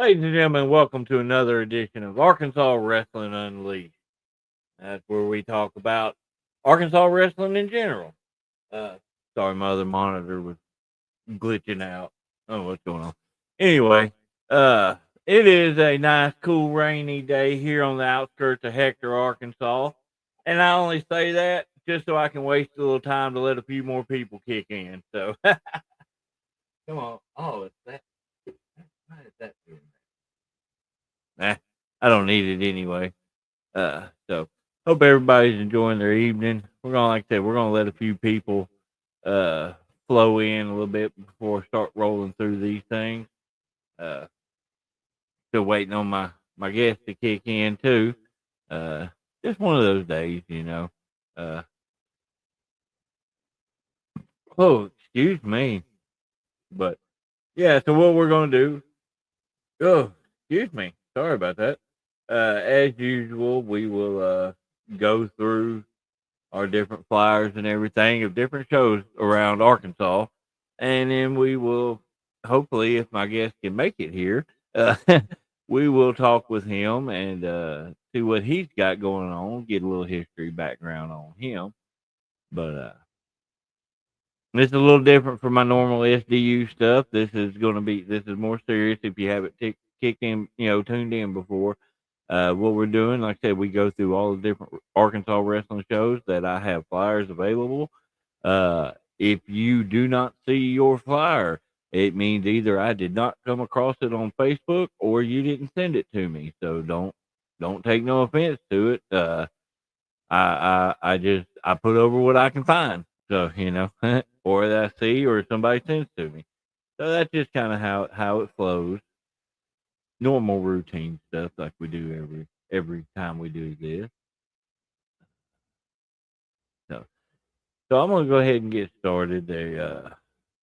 Ladies and gentlemen, welcome to another edition of Arkansas Wrestling Unleashed. That's where we talk about Arkansas wrestling in general. Uh, Sorry, my other monitor was glitching out. Oh, what's going on? Anyway, uh, it is a nice, cool, rainy day here on the outskirts of Hector, Arkansas. And I only say that just so I can waste a little time to let a few more people kick in. So, come on. Oh, it's that. Why is that doing that? Nah, I don't need it anyway. So hope everybody's enjoying their evening. We're gonna, like I said, we're gonna let a few people uh flow in a little bit before I start rolling through these things. Uh, Still waiting on my guests to kick in too. Uh, just one of those days. Uh, oh, excuse me, but yeah. So what we're gonna do? Oh, excuse me. Sorry about that. As usual, we will go through our different flyers and everything of different shows around Arkansas. And then we will, hopefully, if my guest can make it here, uh, we will talk with him and see what he's got going on, get a little history background on him. But this is a little different from my normal SDU stuff. This is more serious if you haven't kicked in, tuned in before. What we're doing, like I said, we go through all the different Arkansas wrestling shows that I have flyers available. If you do not see your flyer, it means either I did not come across it on Facebook or you didn't send it to me. So don't take no offense to it. I just I put over what I can find. So or that I see or somebody sends to me. So that's just kind of how it flows. Normal routine stuff like we do every time we do this. So so I'm gonna go ahead and get started.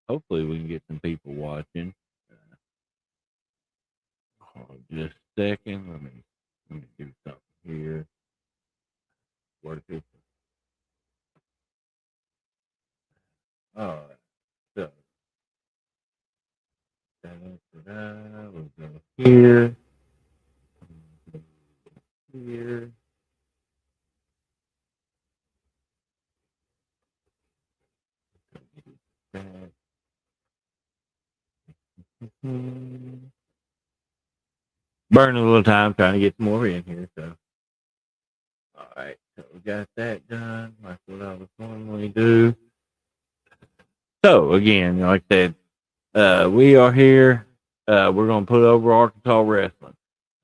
Hopefully we can get some people watching. Hold on just a second. Let me do something here. Work it. All right. So we'll go here, here. That. Mhm. Burning a little time trying to get some more in here. So all right. So we got that done. Like what I was normally do. So again, like I said, we are here. We're gonna put over Arkansas wrestling.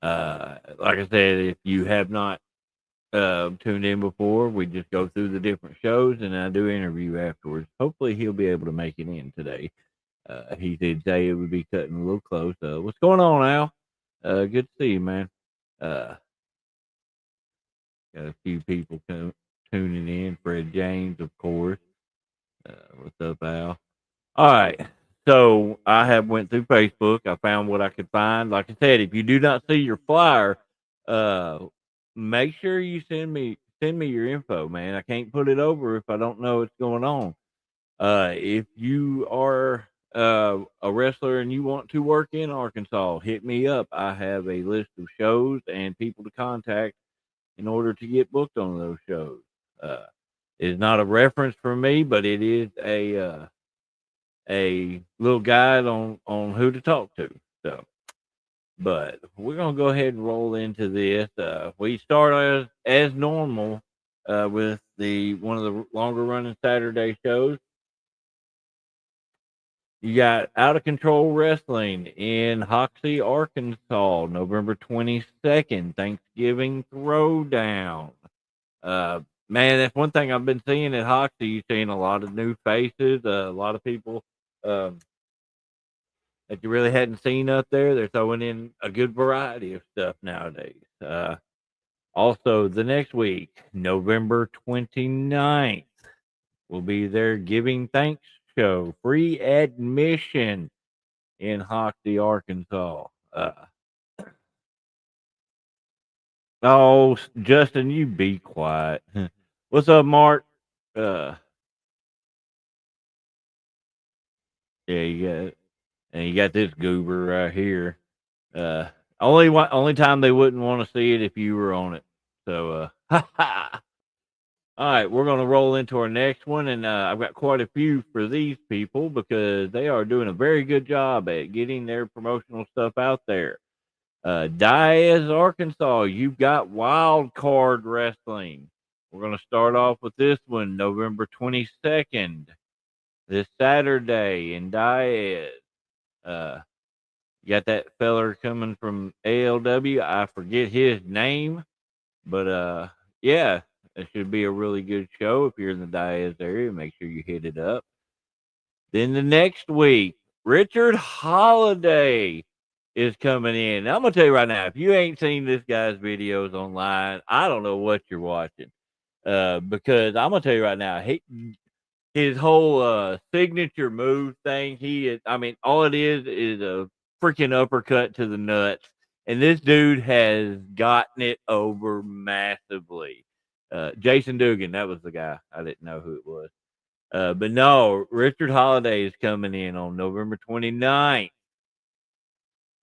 Like I said, if you have not tuned in before, we just go through the different shows and I do interview afterwards. Hopefully, he'll be able to make it in today. He did say it would be cutting a little close. What's going on, Al? Good to see you, man. Uh, got a few people tuning in. Fred James, of course. What's up, Al? All right. So I have went through Facebook. I found what I could find. Like I said, if you do not see your flyer, uh, make sure you send me your info, man. I can't put it over if I don't know what's going on. If you are a wrestler and you want to work in Arkansas, hit me up. I have a list of shows and people to contact in order to get booked on those shows. Uh, it's not a reference for me, but it is a little guide on who to talk to. So, but we're gonna go ahead and roll into this. We start as normal with the one of the longer running Saturday shows. You got Out of Control Wrestling in Hoxie, Arkansas, November 22nd, Thanksgiving Throwdown. Uh, Man, that's one thing I've been seeing at Hoxie. You're seeing a lot of new faces, a lot of people. Um, that you really hadn't seen up there. They're throwing in a good variety of stuff nowadays. Also, the next week, November 29th, will be their Giving Thanks show, free admission in Hoxie, Arkansas. Oh, Justin, you be quiet. What's up, Mark? Uh, yeah, you got this goober right here. Uh, only time they wouldn't want to see it if you were on it. So, all right, we're going to roll into our next one, and I've got quite a few for these people because they are doing a very good job at getting their promotional stuff out there. Diaz, Arkansas, you've got Wild Card Wrestling. We're going to start off with this one, November 22nd, this Saturday in Diaz. You got that feller coming from ALW. I forget his name, but yeah, it should be a really good show. If you're in the Diaz area, make sure you hit it up. Then the next week, Richard Holiday is coming in. Now, I'm gonna tell you right now, if you ain't seen this guy's videos online, I don't know what you're watching. Because I'm gonna tell you right now, his whole signature move thing, he is, I mean, all it is a freaking uppercut to the nuts. And this dude has gotten it over massively. Jason Dugan, that was the guy. I didn't know who it was. But no, Richard Holiday is coming in on November 29th.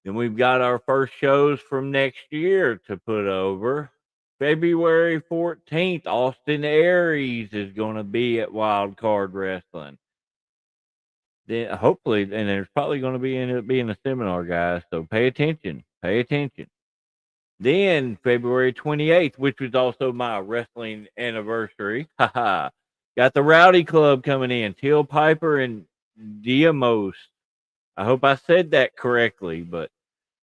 Then we've got our first shows from next year to put over. February 14th, Austin Aries is going to be at Wild Card Wrestling. Then hopefully, and there's probably going to be end up being a seminar, guys. So pay attention. Pay attention. Then February 28th, which was also my wrestling anniversary. Haha. Got the Rowdy Club coming in. Till Piper and Diamos. I hope I said that correctly, but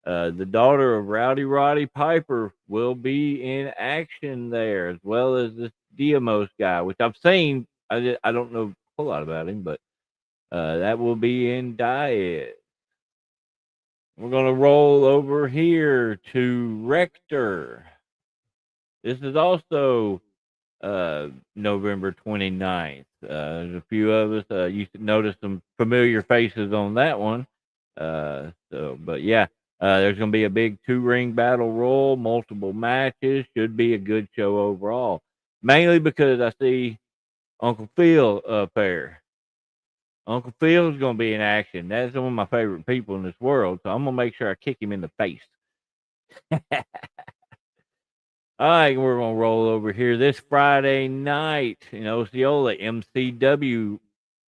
the daughter of Rowdy Roddy Piper will be in action there, as well as this Diamos guy, which I've seen. I don't know a whole lot about him, but that will be in Diet. We're going to roll over here to Rector. This is also November 29th. There's a few of us. You notice some familiar faces on that one. But yeah, there's going to be a big 2-ring battle royal, multiple matches. Should be a good show overall. Mainly because I see Uncle Phil up there. Uncle Phil's going to be in action. That's one of my favorite people in this world. So I'm going to make sure I kick him in the face. All right, we're going to roll over here this Friday night in Osceola, MCW.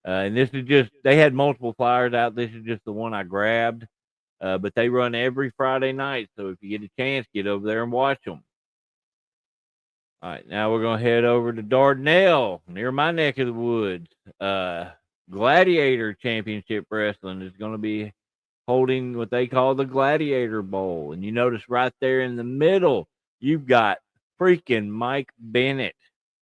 And this is just, they had multiple flyers out. This is just the one I grabbed. But they run every Friday night. So if you get a chance, get over there and watch them. All right, now we're going to head over to Dardanelle, near my neck of the woods. Gladiator Championship Wrestling is going to be holding what they call the Gladiator Bowl. And you notice right there in the middle, you've got freaking Mike Bennett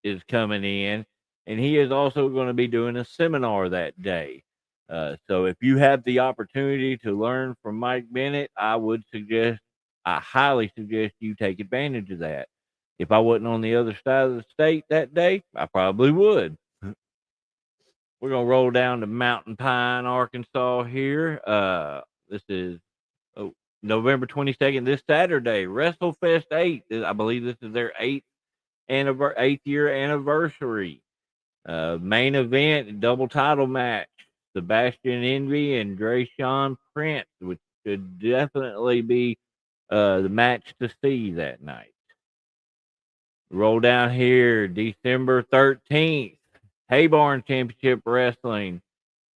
is coming in, and he is also going to be doing a seminar that day. So if you have the opportunity to learn from Mike Bennett, I highly suggest you take advantage of that. If I wasn't on the other side of the state that day, I probably would. We're going to roll down to Mountain Pine, Arkansas here. This is November 22nd, this Saturday, WrestleFest 8. I believe this is their 8th year anniversary. Main event, double title match. Sebastian Envy and Drayshawn Prince, which should definitely be the match to see that night. Roll down here, December 13th. Haybarn Championship Wrestling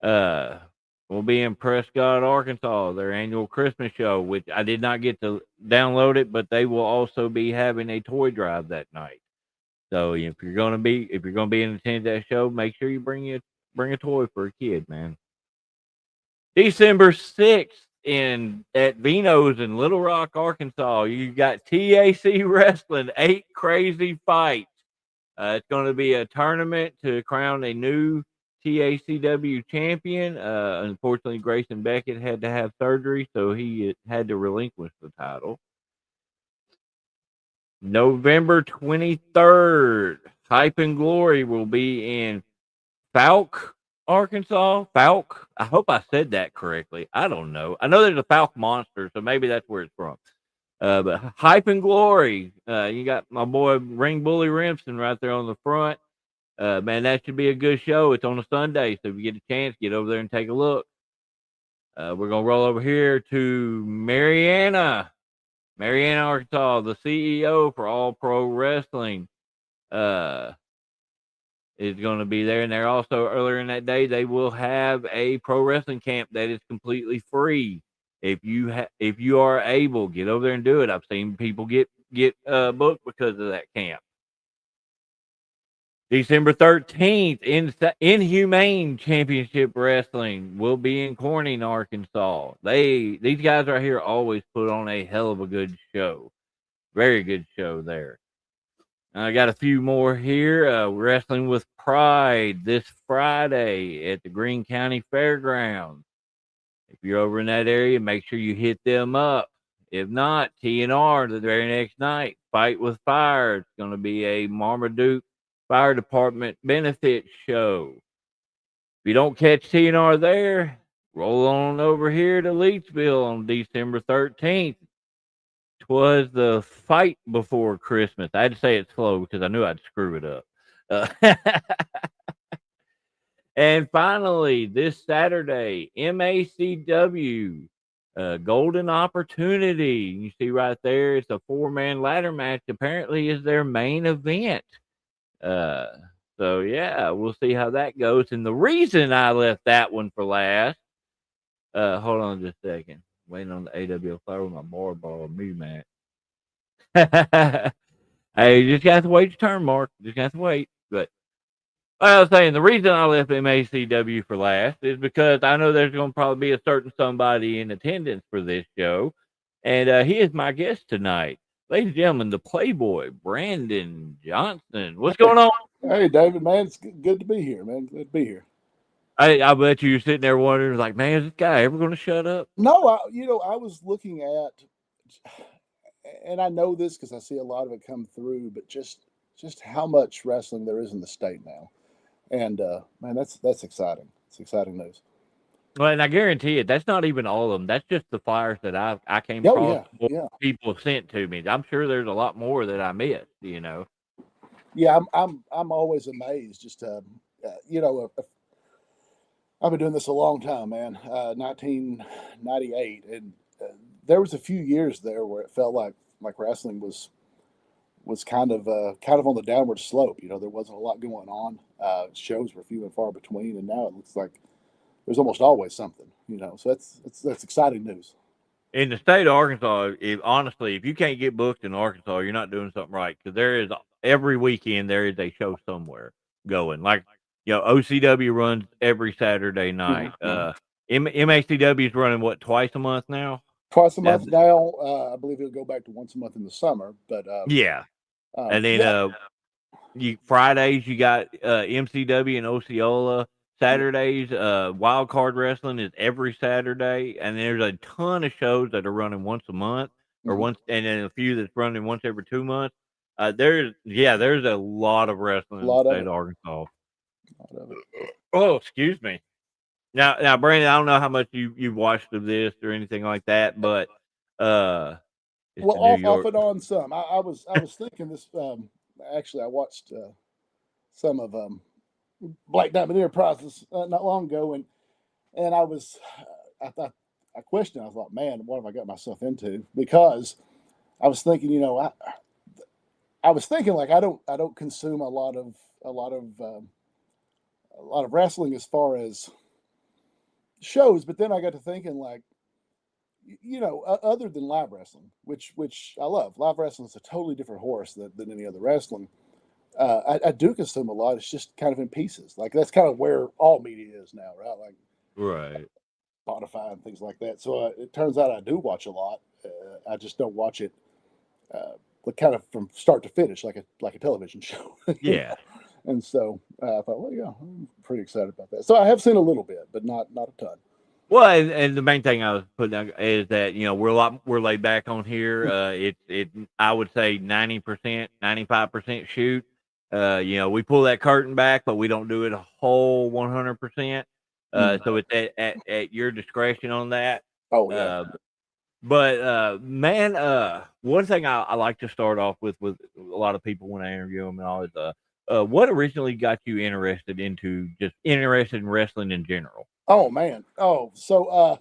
will be in Prescott, Arkansas, their annual Christmas show, which I did not get to download it, but they will also be having a toy drive that night. So if you're gonna be in attendance that show, make sure you bring a toy for a kid, man. December 6th at Vino's in Little Rock, Arkansas, you got TAC Wrestling 8 Crazy Fights. It's going to be a tournament to crown a new TACW champion. Unfortunately, Grayson Beckett had to have surgery, so he had to relinquish the title. November 23rd, Hype and Glory will be in Fouke, Arkansas. Fouke? I hope I said that correctly. I don't know. I know there's a Fouke monster, so maybe that's where it's from. But Hype and Glory, you got my boy Ring Bully Remsen right there on the front. Man, that should be a good show. It's on a Sunday, so if you get a chance, get over there and take a look. We're gonna roll over here to Marianna, Arkansas, the CEO for All Pro Wrestling. Is going to be there, and they're also earlier in that day they will have a pro wrestling camp that is completely free. If you are able, get over there and do it. I've seen people get booked because of that camp. December 13th, Inhumane Championship Wrestling will be in Corning, Arkansas. These guys right here always put on a hell of a good show. Very good show there. I got a few more here. Wrestling with Pride this Friday at the Greene County Fairgrounds. If you're over in that area, make sure you hit them up. If not, TNR the very next night, Fight with Fire. It's going to be a Marmaduke Fire Department benefit show. If you don't catch TNR there, roll on over here to Leechville on December 13th. 'Twas the fight before Christmas. I had to say it slow because I knew I'd screw it up. And finally, this Saturday, MACW Golden Opportunity. You see right there, it's a 4-man ladder match. Apparently, is their main event. So yeah, we'll see how that goes. And the reason I left that one for last, hold on just a second. Waiting on the AWL Flower with my ball me, man. Hey, you just got to wait your turn, Mark. Just got to wait. But I was saying the reason I left MACW for last is because I know there's going to probably be a certain somebody in attendance for this show, and he is my guest tonight, ladies and gentlemen, the Playboy Brandon Johnson. What's going on? Hey, David, man, it's good to be here, man. Good to be here. I bet you're sitting there wondering, like, man, is this guy ever going to shut up? No, I was looking at, and I know this because I see a lot of it come through, but just how much wrestling there is in the state now, and man, that's exciting. It's exciting news. Well, and I guarantee it, that's not even all of them. That's just the flyers that I came Oh across. yeah. People sent to me. I'm sure there's a lot more that I missed. Yeah, I'm always amazed. Just I've been doing this a long time, man. 1998, and there was a few years there where it felt like wrestling was kind of on the downward slope. There wasn't a lot going on. Shows were few and far between, and now it looks like there's almost always something. So that's exciting news. In the state of Arkansas, honestly, if you can't get booked in Arkansas, you're not doing something right. Because there is every weekend there is a show somewhere going. Like OCW runs every Saturday night. MACW is running what, twice a month now? Twice a month now. I believe it'll go back to once a month in the summer. But yeah, and then Fridays you got MCW and Osceola. Saturdays, Wild Card Wrestling is every Saturday, and there's a ton of shows that are running once a month or once, and then a few that's running once every 2 months. There's a lot of wrestling in the state of Arkansas. Oh, excuse me. Now, Brandon, I don't know how much you've watched of this or anything like that, but well, off and on some. I was thinking this. Actually, I watched some of Black Diamond Enterprises not long ago, and I thought I questioned. I thought, man, what have I got myself into? Because I was thinking, I was thinking like I don't consume a lot of wrestling as far as shows, but then I got to thinking like, other than live wrestling, which I love. Live wrestling is a totally different horse than any other wrestling. I do consume a lot. It's just kind of in pieces. Like that's kind of where all media is now, right? Like right, Spotify and things like that. So it turns out I do watch a lot. I just don't watch it kind of from start to finish, like a television show. Yeah. And so I thought, well, yeah, I'm pretty excited about that. So I have seen a little bit, but not a ton. Well, and the main thing I was putting down is that we're laid back on here. I would say 90%, 95% shoot. We pull that curtain back, but we don't do it a whole 100%. So it's at your discretion on that. Oh yeah. But man, one thing I like to start off with a lot of people when I interview them and all is what originally got you interested in wrestling in general? Oh man. Oh, so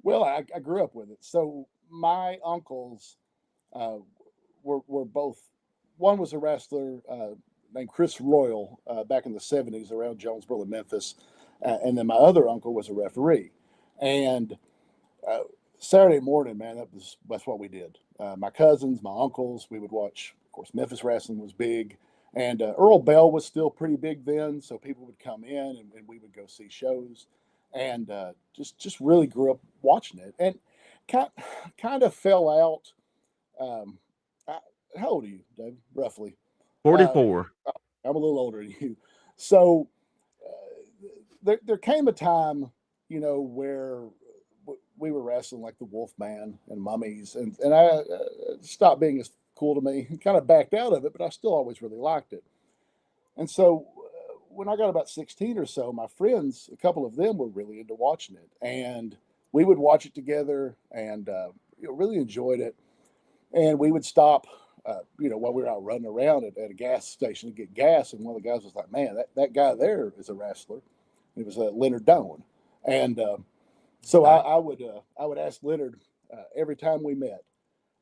well, I grew up with it. So my uncles uh, were both. One was a wrestler named Chris Royal back in the '70s around Jonesboro and Memphis, and then my other uncle was a referee. And uh, Saturday morning, man, that's what we did. My cousins, my uncles, we would watch. Of course, Memphis wrestling was big, and Earl Bell was still pretty big then. So people would come in, and we would go see shows, and just really grew up watching it, and kind kind of fell out. Um, I, how old are you, David? Roughly. Uh, 44. I'm a little older than you. So there came a time, where we were wrestling like the Wolfman and Mummies, and I stopped being as cool to me. Kind of backed out of it, but I still always really liked it. And so when I got about 16 or so, my friends, a couple of them were really into watching it, and we would watch it together, and really enjoyed it. And we would stop, while we were out running around at a gas station to get gas. And one of the guys was like, "Man, that guy there is a wrestler." It was Leonard Doan, and so Okay. I would ask Leonard every time we met.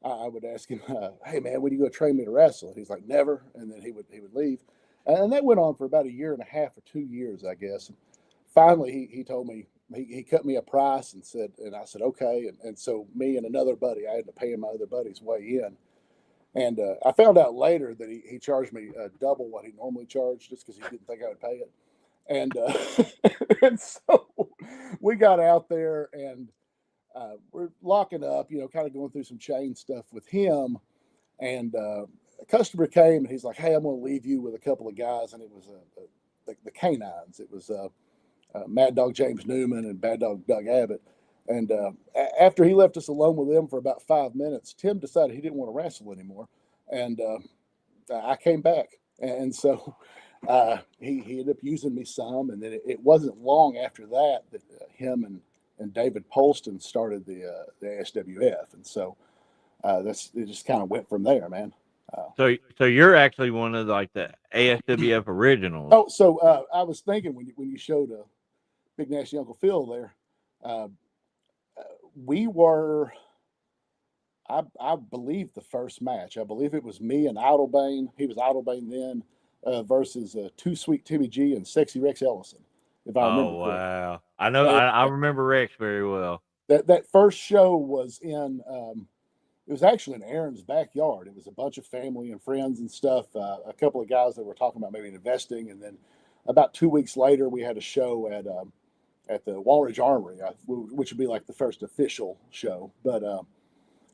I would ask him, "Hey man, would you go train me to wrestle?" And he's like, "Never," and then he would leave, and that went on for about a year and a half or 2 years, I guess. And finally, he told me he cut me a price and said, and I said okay, and so me and another buddy, I ended up paying my other buddy's way in, and I found out later that he charged me double what he normally charged just because he didn't think I would pay it, and and so we got out there and we're locking up, kind of going through some chain stuff with him. And a customer came and he's like, "Hey, I'm going to leave you with a couple of guys." And it was the canines. It was Mad Dog James Newman and Bad Dog Doug Abbott. And after he left us alone with them for about 5 minutes, Tim decided he didn't want to wrestle anymore. And I came back. And so he ended up using me some. And then it wasn't long after that that him and David Polston started the ASWF. And so it just kind of went from there, man. So you're actually one of like the ASWF originals. Oh, so I was thinking when you showed Big Nasty Uncle Phil there, uh, we were, I believe, the first match. I believe it was me and Idlebane. He was Idlebane then, versus Too Sweet Timmy G and Sexy Rex Ellison, if I remember Oh correctly. wow. I know And I remember Rex very well. that first show was in. It was actually in Aaron's backyard. It was a bunch of family and friends and stuff. A couple of guys that were talking about maybe investing, and then about 2 weeks later, we had a show at the Walridge Armory, which would be like the first official show. But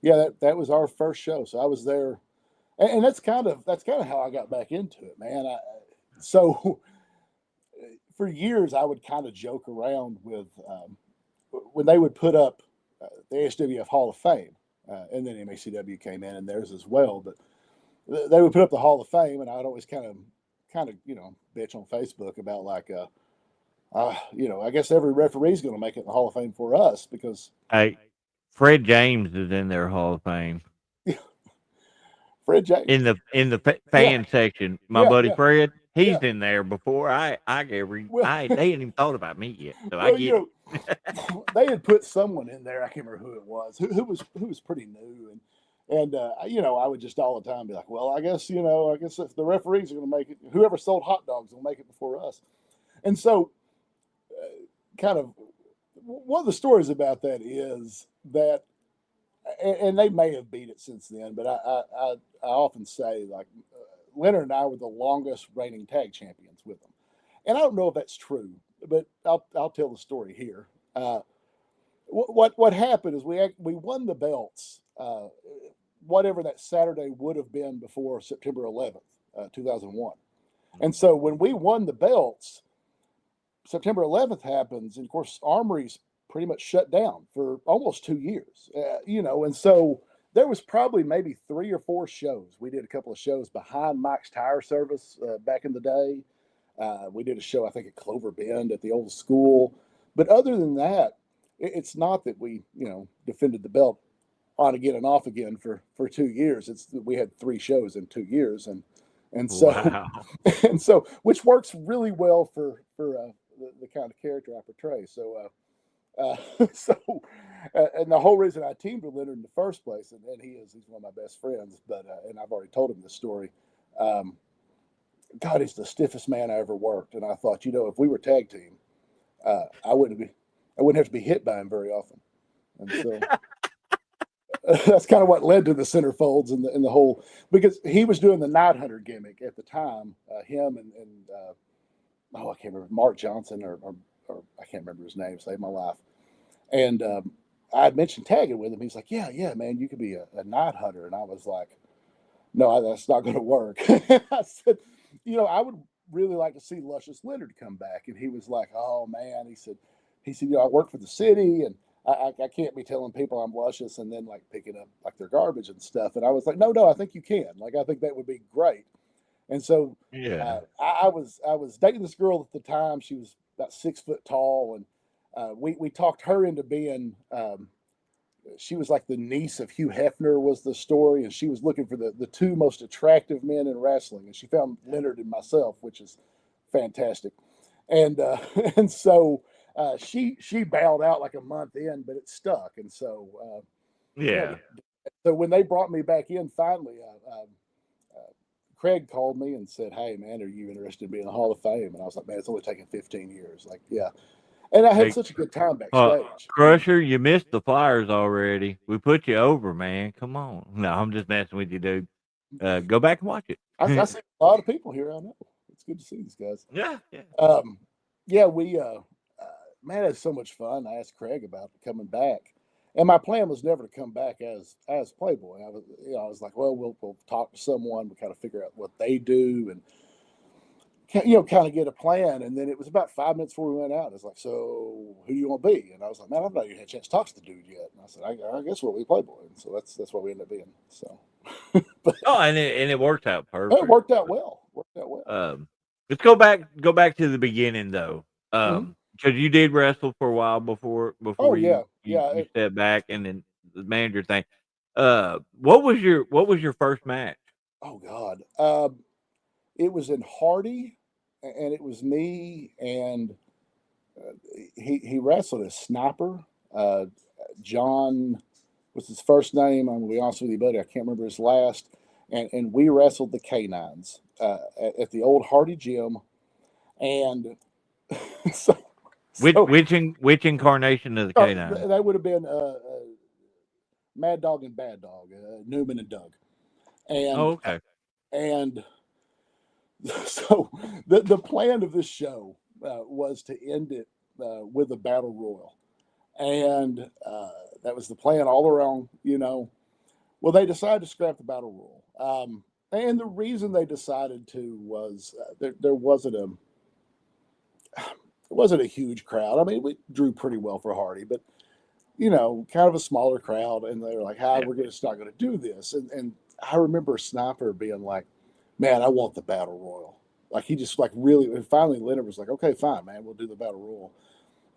yeah, that was our first show. So I was there, and that's kind of how I got back into it, man. So for years I would kind of joke around with when they would put up the ASWF Hall of Fame, and then MACW came in and theirs as well. But they would put up the Hall of Fame, and I'd always kind of bitch on Facebook about like I guess every referee's going to make it in the Hall of Fame for us because Hey, Fred James is in their Hall of Fame Fred James. in the Yeah, fan section. My yeah, buddy yeah, Fred, he's yeah. in there before I ever Well, I they ain't even thought about me yet, so I well, get it. they had put someone in there. I can't remember who it was. Who was pretty new, and I would just all the time be like, well, I guess if the referees are going to make it, whoever sold hot dogs will make it before us. And so, kind of, one of the stories about that is that, and they may have beat it since then, but I often say like Leonard and I were the longest reigning tag champions with them, and I don't know if that's true, but I'll tell the story here. What happened is we won the belts, whatever that Saturday would have been before September 11th, 2001. And so when we won the belts, September 11th happens, and of course Armory's pretty much shut down for almost 2 years, and so there was probably maybe 3 or 4 shows. We did a couple of shows behind Mike's Tire Service back in the day. We did a show, I think, at Clover Bend at the old school. But other than that, it's not that we, defended the belt on again and off again for 2 years. It's we had 3 shows in 2 years, and And so, Wow. and so, which works really well for the kind of character I portray. So, so, and the whole reason I teamed with Leonard in the first place, and he's one of my best friends, but and I've already told him this story. God, he's the stiffest man I ever worked, and I thought, if we were tag team, I wouldn't have to be hit by him very often, and so that's kind of what led to the centerfolds and the whole, because he was doing the Night Hunter gimmick at the time. Him and I can't remember, Mark Johnson or I can't remember his name. Saved my life. And I had mentioned tagging with him. He's like, yeah, man, you could be a Night Hunter. And I was like, no, that's not going to work. I said, I would really like to see Luscious Leonard come back. And he was like, oh man, he said, I work for the city and I can't be telling people I'm luscious and then like picking up like their garbage and stuff. And I was like, no, I think you can. Like, I think that would be great. And so I was dating this girl at the time. She was about 6 foot tall, and we talked her into being. She was like the niece of Hugh Hefner was the story, and she was looking for the two most attractive men in wrestling, and she found Leonard and myself, which is fantastic. And and so she bowed out like a month in, but it stuck, and so so when they brought me back in finally. Craig called me and said, hey, man, are you interested in being in the Hall of Fame? And I was like, man, it's only taken 15 years. Like, yeah. And I had such a good time backstage. Crusher, you missed the Flyers already. We put you over, man. Come on. No, I'm just messing with you, dude. Go back and watch it. I see a lot of people here. I know. It's good to see these guys. Yeah. We, man, it's so much fun. I asked Craig about coming back. And my plan was never to come back as Playboy. I was like, well, we'll talk to someone. We kind of figure out what they do, and kind of get a plan. And then it was about 5 minutes before we went out. It's like, so who do you want to be? And I was like, man, I've not even had a chance to talk to the dude yet. And I said, I guess we'll be Playboy. And so that's what we ended up being. So, and it worked out perfect. It worked out well. Let's go back to the beginning though. Because you did wrestle for a while before you stepped back, and then the manager thing. What was your first match? Oh God, it was in Hardy, and it was me, and he wrestled as Sniper. John was his first name. I'm gonna be honest with you, buddy. I can't remember his last. And we wrestled the Canines at the old Hardy gym, and which incarnation of the Canines? That would have been Mad Dog and Bad Dog, Newman and Doug. And okay. And so the plan of this show was to end it with a battle royal, and that was the plan all around. Well, they decided to scrap the battle royal, and the reason they decided to was there wasn't a huge crowd. I mean, we drew pretty well for Hardy, but kind of a smaller crowd, and they were like, we're just not going to do this. And I remember Sniper being like, man, I want the battle royal. Like, he just like really, and finally Leonard was like, okay, fine, man, we'll do the battle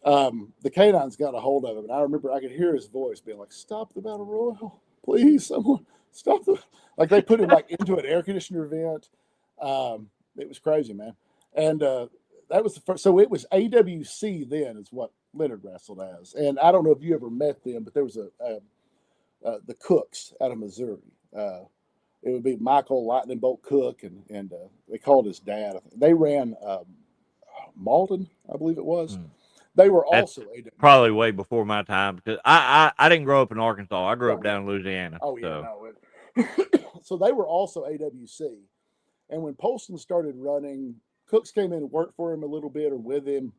royal. The Canines got a hold of him, and I remember I could hear his voice being like, stop the battle royal, please, someone stop like they put him like into an air conditioner vent. It was crazy, man. And that was the first. So it was AWC then is what Leonard wrestled as. And I don't know if you ever met them, but there was the Cooks out of Missouri. It would be Michael Lightning Bolt Cook, and they called his dad. They ran Malden, I believe it was. They were also AWC. Probably way before my time, because I didn't grow up in Arkansas. I grew up down in Louisiana. Oh yeah, so they were also AWC. And when Poston started running, Cooks came in and worked for him a little bit or with him.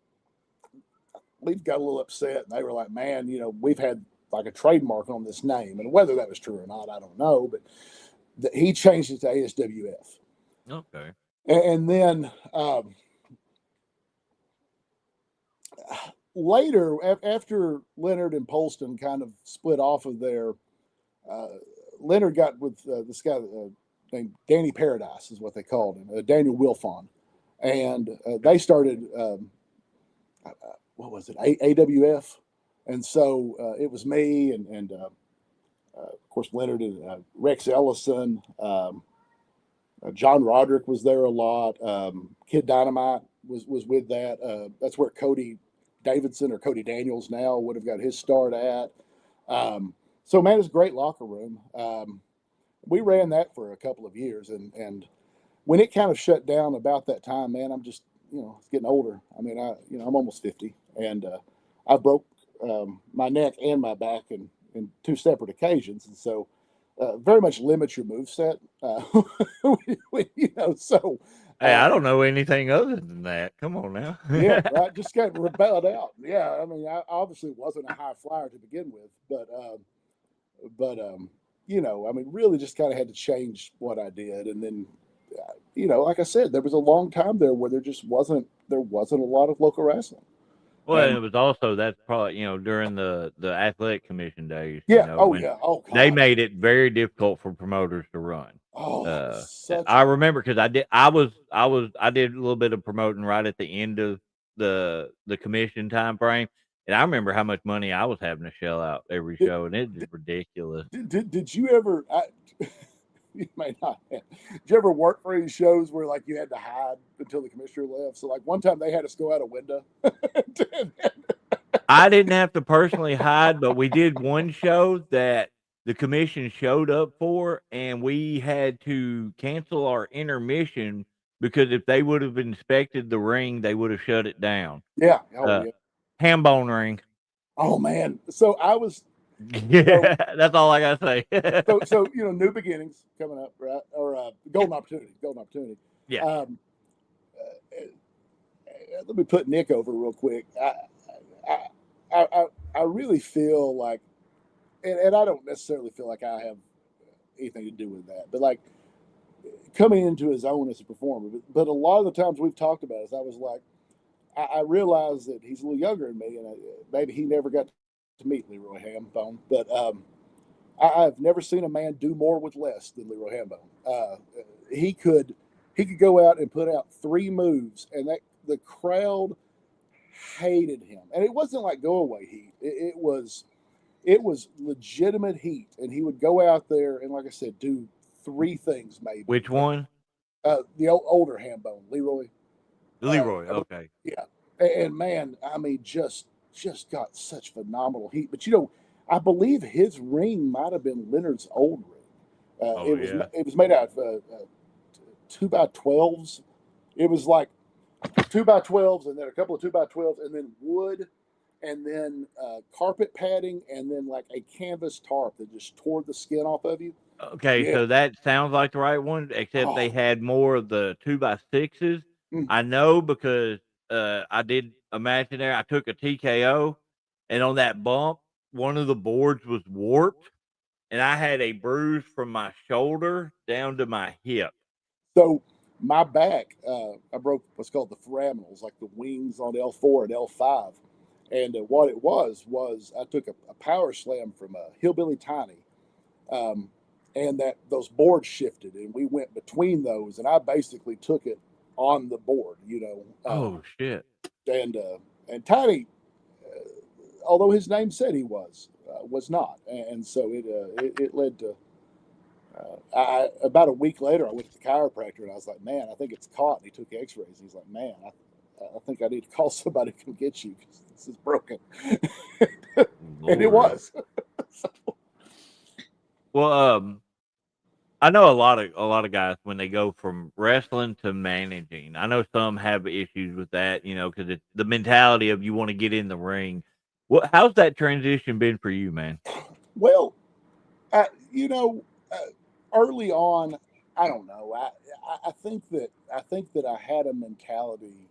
Leaf got a little upset, and they were like, man, we've had like a trademark on this name. And whether that was true or not, I don't know. But he changed it to ASWF. Okay. And then later, after Leonard and Poston kind of split off of there, Leonard got with this guy named Danny Paradise is what they called him, Daniel Wilfon. And they started, what was it, AWF? And so it was me and of course, Leonard and Rex Ellison. John Roderick was there a lot. Kid Dynamite was with that. That's where Cody Davidson or Cody Daniels now would have got his start at. So man, it's a great locker room. We ran that for a couple of years, and when it kind of shut down about that time, man, I'm just it's getting older. I mean, I'm almost 50, and I broke my neck and my back in two separate occasions, and so very much limits your move set. So Hey, I don't know anything other than that. Come on now. yeah, right. Just got rebelled out. Yeah, I mean, I obviously wasn't a high flyer to begin with, but I mean, really just kind of had to change what I did, and then like I said, there was a long time there where there wasn't a lot of local wrestling. Well, And it was also that's probably during the athletic commission days, yeah, oh when yeah, oh they god, made it very difficult for promoters to run. oh that was such I a remember because I did a little bit of promoting right at the end of the commission time frame, and I remember how much money I was having to shell out every did, show, and it's just ridiculous. did you ever? You may not have. Did you ever work for any shows where like you had to hide until the commissioner left? So like one time they had us go out a window. I didn't have to personally hide, but we did one show that the commission showed up for, and we had to cancel our intermission because if they would have inspected the ring, they would have shut it down. Yeah. Oh Uh, yeah. Ham bone ring. Oh man. So I was. So Yeah, that's all I gotta say. so new beginnings coming up, right? Or golden opportunity. Golden opportunity. Yeah. Let me put Nick over real quick. I really feel like, and I don't necessarily feel like I have anything to do with that, but like coming into his own as a performer. But a lot of the times we've talked about it, I was like, I realized that he's a little younger than me, and maybe he never got to meet Leroy Hambone, but I've never seen a man do more with less than Leroy Hambone. He could go out and put out 3 moves, and that the crowd hated him, and it wasn't like go away heat. It was legitimate heat, and he would go out there and, like I said, do 3 things maybe. Which one? The older Hambone, Leroy. Leroy. Okay. Yeah, and man, I mean, just got such phenomenal heat. But I believe his ring might have been Leonard's old ring. It was made out of 2x12s. It was like 2x12s, and then a couple of 2x12s, and then wood, and then carpet padding, and then like a canvas tarp that just tore the skin off of you. Okay, so that sounds like the right one, except they had more of the 2x6s. I know because I did a match in there. I took a TKO, and on that bump, one of the boards was warped, and I had a bruise from my shoulder down to my hip. So my back, I broke what's called the foraminals, like the wings on L4 and L5. And what it was I took a power slam from Hillbilly Tiny, and those boards shifted, and we went between those, and I basically took it on the board, Oh shit! And Tiny, although his name said he was not, and so it led to. About a week later, I went to the chiropractor, and I was like, "Man, I think it's caught." And he took X-rays. He's like, "Man, I think I need to call somebody to come get you because this is broken," and it was. So. Well, I know a lot of guys when they go from wrestling to managing. I know some have issues with that, because it's the mentality of you want to get in the ring. How's that transition been for you, man? Well, early on, I don't know. I think that I had a mentality.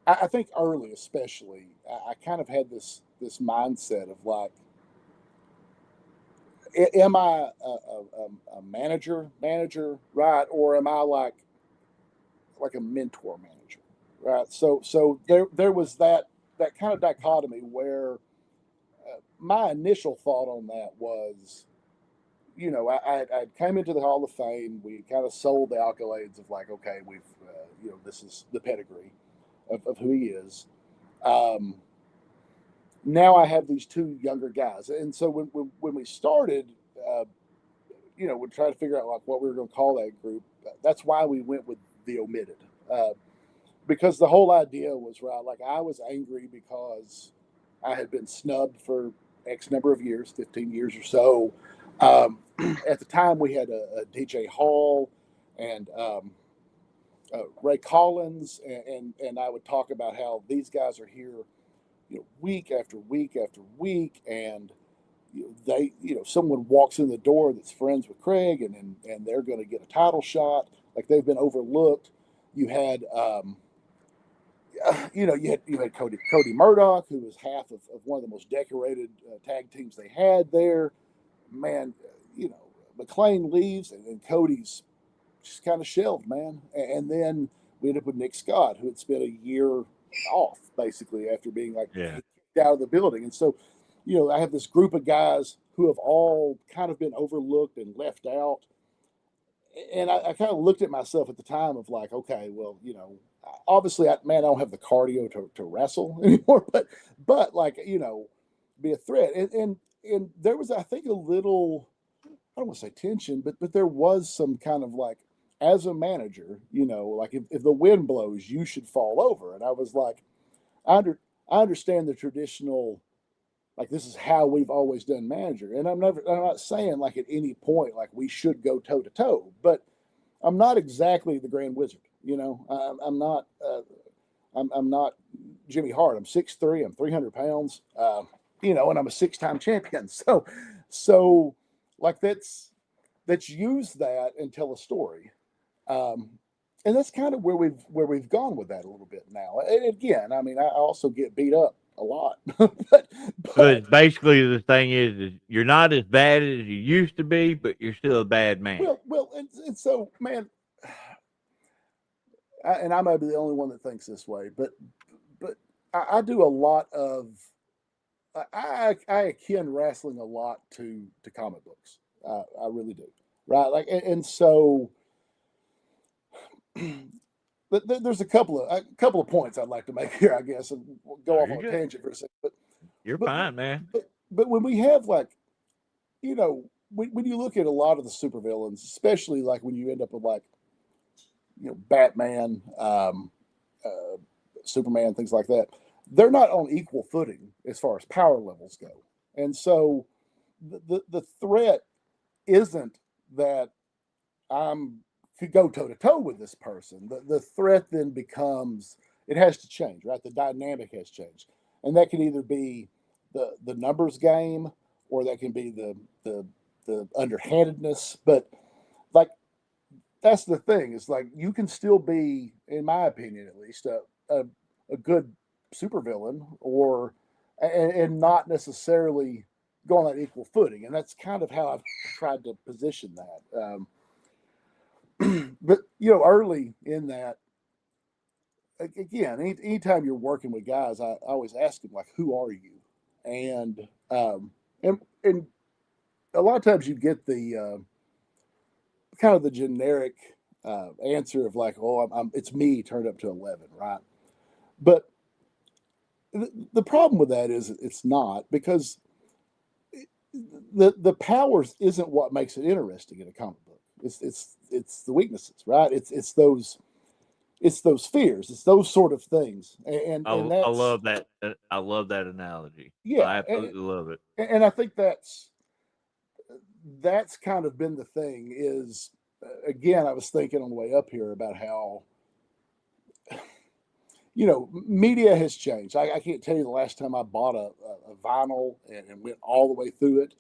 I think early, especially, I kind of had this mindset of like, am I a manager, right, or am I like a mentor manager, right? So there was that kind of dichotomy where my initial thought on that was, I came into the Hall of Fame. We kind of sold the accolades of like, okay, we've, this is the pedigree of who he is. Now I have these 2 younger guys, and so when we started, we're trying to figure out like what we were going to call that group. That's why we went with the omitted, because the whole idea was right. Like I was angry because I had been snubbed for X number of years, 15 years or so. At the time, we had a DJ Hall and Ray Collins, and I would talk about how these guys are here, week after week after week, and someone walks in the door that's friends with Craig, and they're going to get a title shot, like they've been overlooked. You had, you had Cody Murdoch, who was half of one of the most decorated tag teams they had there. Man, McLean leaves, and Cody's just kind of shelved, man. And then we ended up with Nick Scott, who had spent a year off basically after being kicked out of the building. And so, I have this group of guys who have all kind of been overlooked and left out. And I kind of looked at myself at the time of like, okay, well, obviously, I don't have the cardio to wrestle anymore, but like, be a threat. And there was, I think, a little, I don't want to say tension, but there was some kind of like, as a manager, like if the wind blows, you should fall over. And I was like, I understand the traditional, like this is how we've always done manager. And I'm not saying like at any point, like we should go toe to toe, but I'm not exactly the Grand Wizard. I'm not, I'm not Jimmy Hart. I'm 6'3", I'm 300 pounds, and I'm a 6-time champion. So like let's use that and tell a story. And that's kind of where we've gone with that a little bit now. And again, I mean, I also get beat up a lot, but basically the thing is you're not as bad as you used to be, but you're still a bad man. Well, and so, man, and I might be the only one that thinks this way, but I do a lot of, I akin wrestling a lot to comic books. I really do, right? Like, and so. But there's a couple of points I'd like to make here, I guess, and we'll go off on a tangent for a second. But you're fine, man. But when we have like, when you look at a lot of the supervillains, especially like when you end up with like, Batman, Superman, things like that, they're not on equal footing as far as power levels go, and so the threat isn't that could go toe to toe with this person. The threat then becomes, it has to change, right? The dynamic has changed, and that can either be the numbers game, or that can be the underhandedness. But like that's the thing. It's like you can still be, in my opinion, at least, a good supervillain, and not necessarily go on that equal footing. And that's kind of how I've tried to position that. But early in that, again, anytime you're working with guys, I always ask them like, "Who are you?" And a lot of times you get the kind of the generic answer of like, "Oh, it's me turned up to 11," right? But the problem with that is it's not, because the powers isn't what makes it interesting in a comic book. It's the weaknesses, right? It's those fears. It's those sort of things. And I that's, love that. I love that analogy. Yeah, I absolutely love it. And I think that's kind of been the thing. Is again, I was thinking on the way up here about how media has changed. I can't tell you the last time I bought a vinyl and went all the way through it.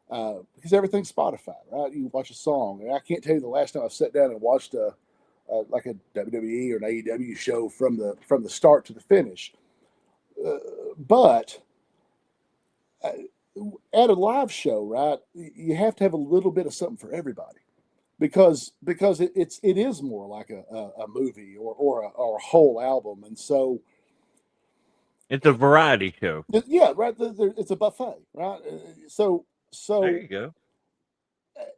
Because everything's Spotify, right? You watch a song, and I can't tell you the last time I've sat down and watched like a WWE or an AEW show from the start to the finish. But at a live show, right, you have to have a little bit of something for everybody, because it is more like a movie or a whole album, and so it's a variety show. Yeah, right. It's a buffet, right? So there you go.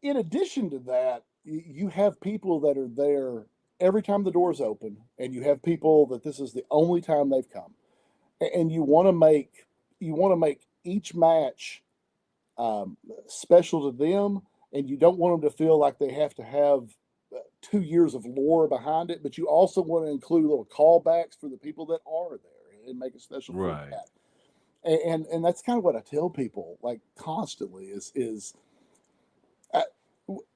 In addition to that, you have people that are there every time the doors open, and you have people that this is the only time they've come, and you want to make each match special to them, and you don't want them to feel like they have to have 2 years of lore behind it, but you also want to include little callbacks for the people that are there and make it special for Right. that. And that's kind of what I tell people like constantly is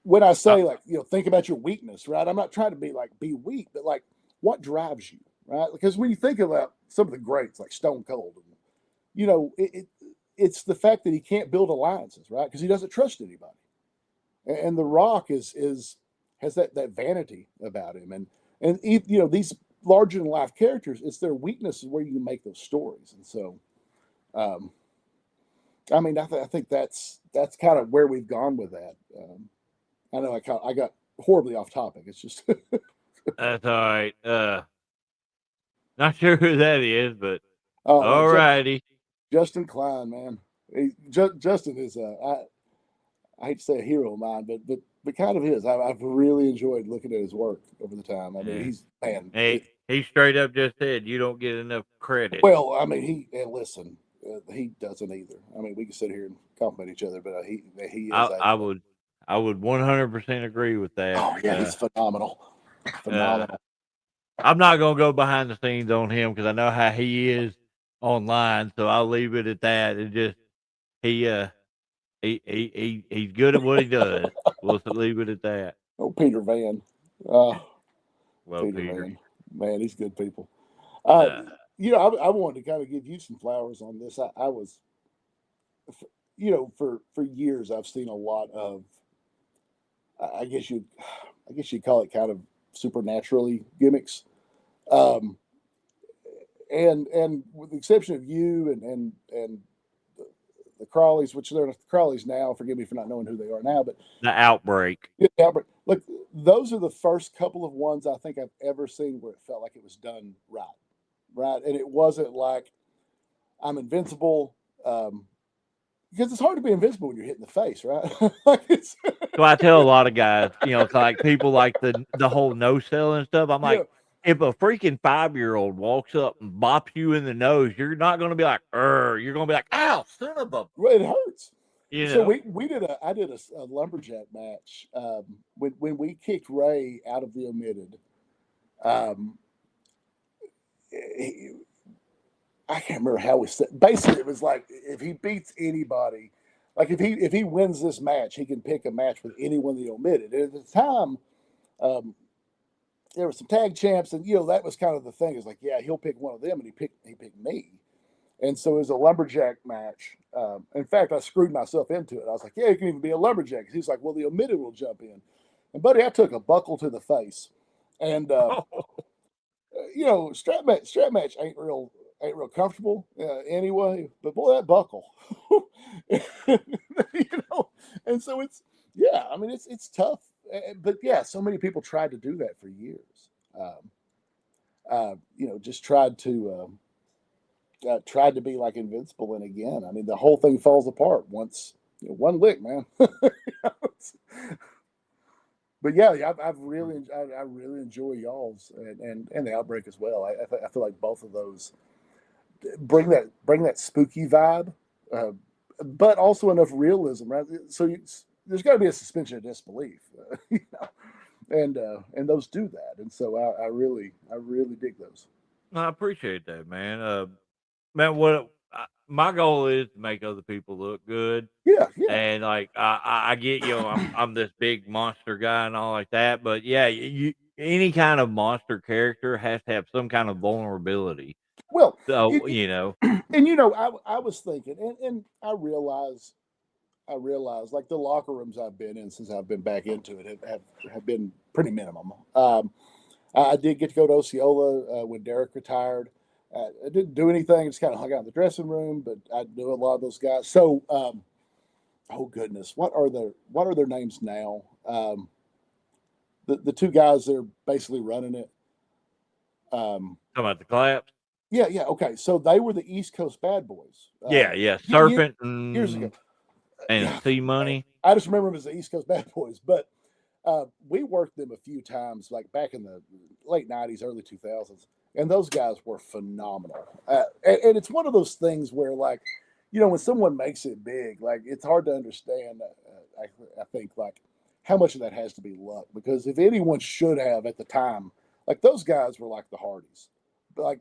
when I say like, think about your weakness, right? I'm not trying to be like be weak, but like what drives you, right? Because when you think about some of the greats like Stone Cold, it's the fact that he can't build alliances, right? Because he doesn't trust anybody. And The Rock has that vanity about him, and these larger than life characters, it's their weaknesses where you can make those stories, and so. I mean, I think that's kind of where we've gone with that. I know I got horribly off topic. It's just That's all right. Not sure who that is, but oh, all righty. Justin Klein, man. Justin is I hate to say a hero of mine, but kind of his. I've really enjoyed looking at his work over the time. I mean, Yeah. he's man. He straight up just said you don't get enough credit. Well, I mean, listen, he doesn't either. I mean, we can sit here and compliment each other, but he is. I would 100% agree with that. Oh yeah, he's phenomenal. Phenomenal. I'm not gonna go behind the scenes on him because I know how he is online, so I'll leave it at that. And just he's good at what he does. We'll leave it at that. Oh, Peter Van. Well, Peter Peter. Van. Man, he's good people. I wanted to kind of give you some flowers on this. I was, for years I've seen a lot of, I guess you'd call it kind of supernaturally gimmicks, and with the exception of you and the Crawleys, which they're the Crawleys now. Forgive me for not knowing who they are now, but The Outbreak. Outbreak. Look, those are the first couple of ones I think I've ever seen where it felt like it was done right, and it wasn't like I'm invincible. Because it's hard to be invincible when you're hit in the face, right? So I tell a lot of guys, like people like the whole no sell and stuff. I'm like, if a freaking 5-year-old walks up and bops you in the nose, you're not going to be like, you're going to be like, ow, son of a. Well, it hurts. So know? I did a lumberjack match when we kicked Ray out of the Omitted. I can't remember how we said. Basically, it was like if he beats anybody, like if he wins this match, he can pick a match with anyone they Omitted. And at the time, there were some tag champs, and that was kind of the thing. Is like, yeah, he'll pick one of them, and he picked me. And so it was a lumberjack match. In fact, I screwed myself into it. I was like, yeah, you can even be a lumberjack. He's like, well, the Omitted will jump in. And buddy, I took a buckle to the face, and strap match ain't real comfortable anyway. But boy, that buckle, And so I mean, it's tough. But yeah, so many people tried to do that for years. Just tried to be like invincible, and again, I mean, the whole thing falls apart once one lick, man. But yeah, I really enjoy y'all's and the Outbreak as well. I feel like both of those bring that spooky vibe, but also enough realism, right? So there's got to be a suspension of disbelief, and those do that, and so I really dig those. I appreciate that, man. Man, my goal is to make other people look good. Yeah. And like I get I'm this big monster guy and all like that, but yeah, any kind of monster character has to have some kind of vulnerability. Well, so and I was thinking, and I realize like the locker rooms I've been in since I've been back into it have been pretty minimum. I did get to go to Osceola when Derek retired. I didn't do anything; just kind of hung out in the dressing room. But I knew a lot of those guys. So, oh goodness, what are their names now? The two guys that are basically running it. Talking about the Claps. Yeah. Okay, so they were the East Coast Bad Boys. Yeah. Serpent years ago. And C Money. I just remember them as the East Coast Bad Boys, but we worked them a few times, like back in the late 90s, early 2000s, and those guys were phenomenal. And it's one of those things where, like, when someone makes it big, like, it's hard to understand. I think like how much of that has to be luck, because if anyone should have at the time, like those guys were like the Hardys, like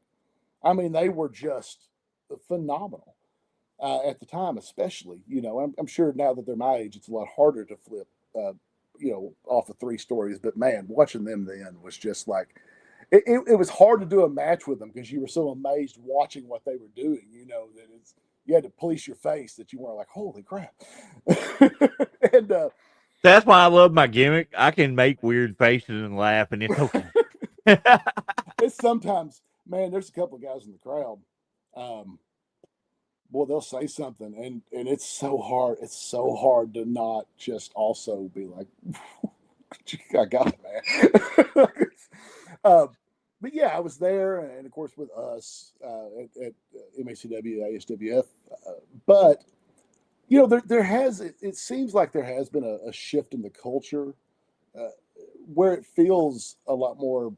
I mean they were just phenomenal at the time, especially. I'm sure now that they're my age, it's a lot harder to flip, off of three stories. But man, watching them then was just like it was hard to do a match with them because you were so amazed watching what they were doing. That you had to police your face that you weren't like, holy crap. And that's why I love my gimmick. I can make weird faces and laugh, and it's okay. It's sometimes, man, there's a couple of guys in the crowd. Boy, they'll say something, and it's so hard. It's so hard to not just also be like, I got it, man. But yeah, I was there, and of course with us at MACW, ASWF. But it seems like there has been a shift in the culture where it feels a lot more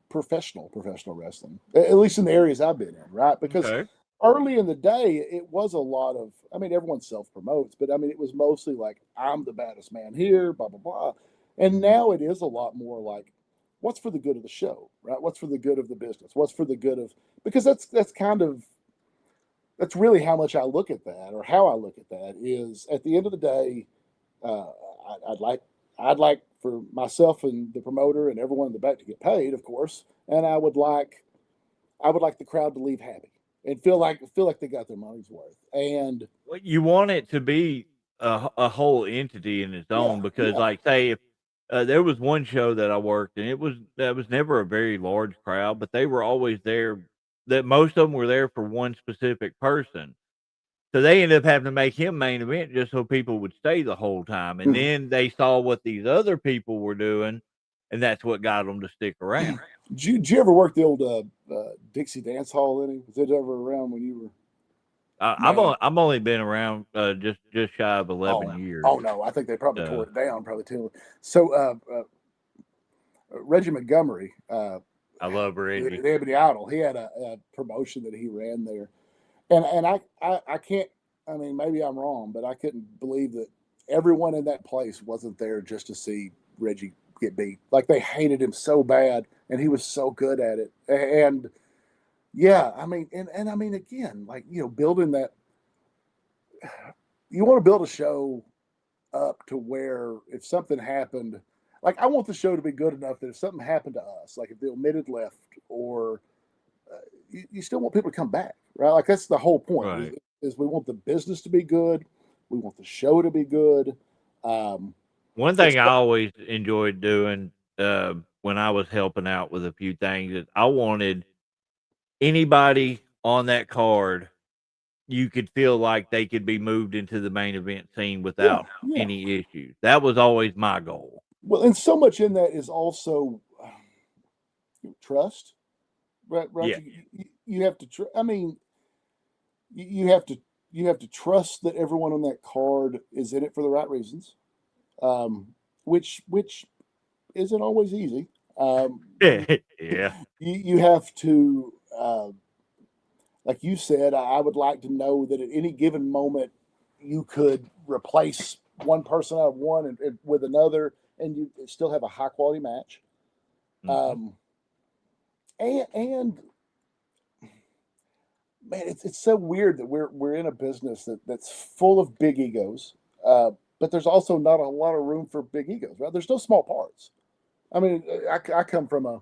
professional wrestling, at least in the areas I've been in, right? Because early in the day, it was a lot of, I mean, everyone self promotes, but I mean, it was mostly like, I'm the baddest man here, blah, blah, blah. And now it is a lot more like, what's for the good of the show, right? What's for the good of the business? What's for the good of, because that's really how much I look at that, or how I look at that is at the end of the day, uh, I'd like for myself and the promoter and everyone in the back to get paid, of course, and I would like the crowd to leave happy and feel like they got their money's worth. And you want it to be a whole entity in its own, because, like, say if there was one show that I worked, and that was never a very large crowd, but they were always there. That most of them were there for one specific person. So they ended up having to make him main event just so people would stay the whole time. And then they saw what these other people were doing, and that's what got them to stick around. Did you ever work the old Dixie Dance Hall? Was it ever around when you were? I've only been around just shy of 11 years. Oh no, I think they probably tore it down, probably too. So Reggie Montgomery, I love Reggie. The Ebony Idol. He had a promotion that he ran there, and I can't. I mean, maybe I'm wrong, but I couldn't believe that everyone in that place wasn't there just to see Reggie get beat. Like they hated him so bad, and he was so good at it. And yeah, I mean, and I mean, again, like building that. You want to build a show up to where if something happened, like I want the show to be good enough that if something happened to us, like if the omitted left, or you still want people to come back, right? Like that's the whole point. Right. Is we want the business to be good, we want the show to be good. One thing I always enjoyed doing when I was helping out with a few things is I wanted anybody on that card, you could feel like they could be moved into the main event scene without any issues. That was always my goal. Well, and so much in that is also trust, right? Yeah. You have to. I mean, you have to trust that everyone on that card is in it for the right reasons, which isn't always easy. Yeah. You have to. Like you said, I would like to know that at any given moment you could replace one person out of one and with another, and you still have a high quality match. Mm-hmm. And man, it's so weird that we're in a business that's full of big egos, but there's also not a lot of room for big egos. Right? There's no small parts. I mean, I come from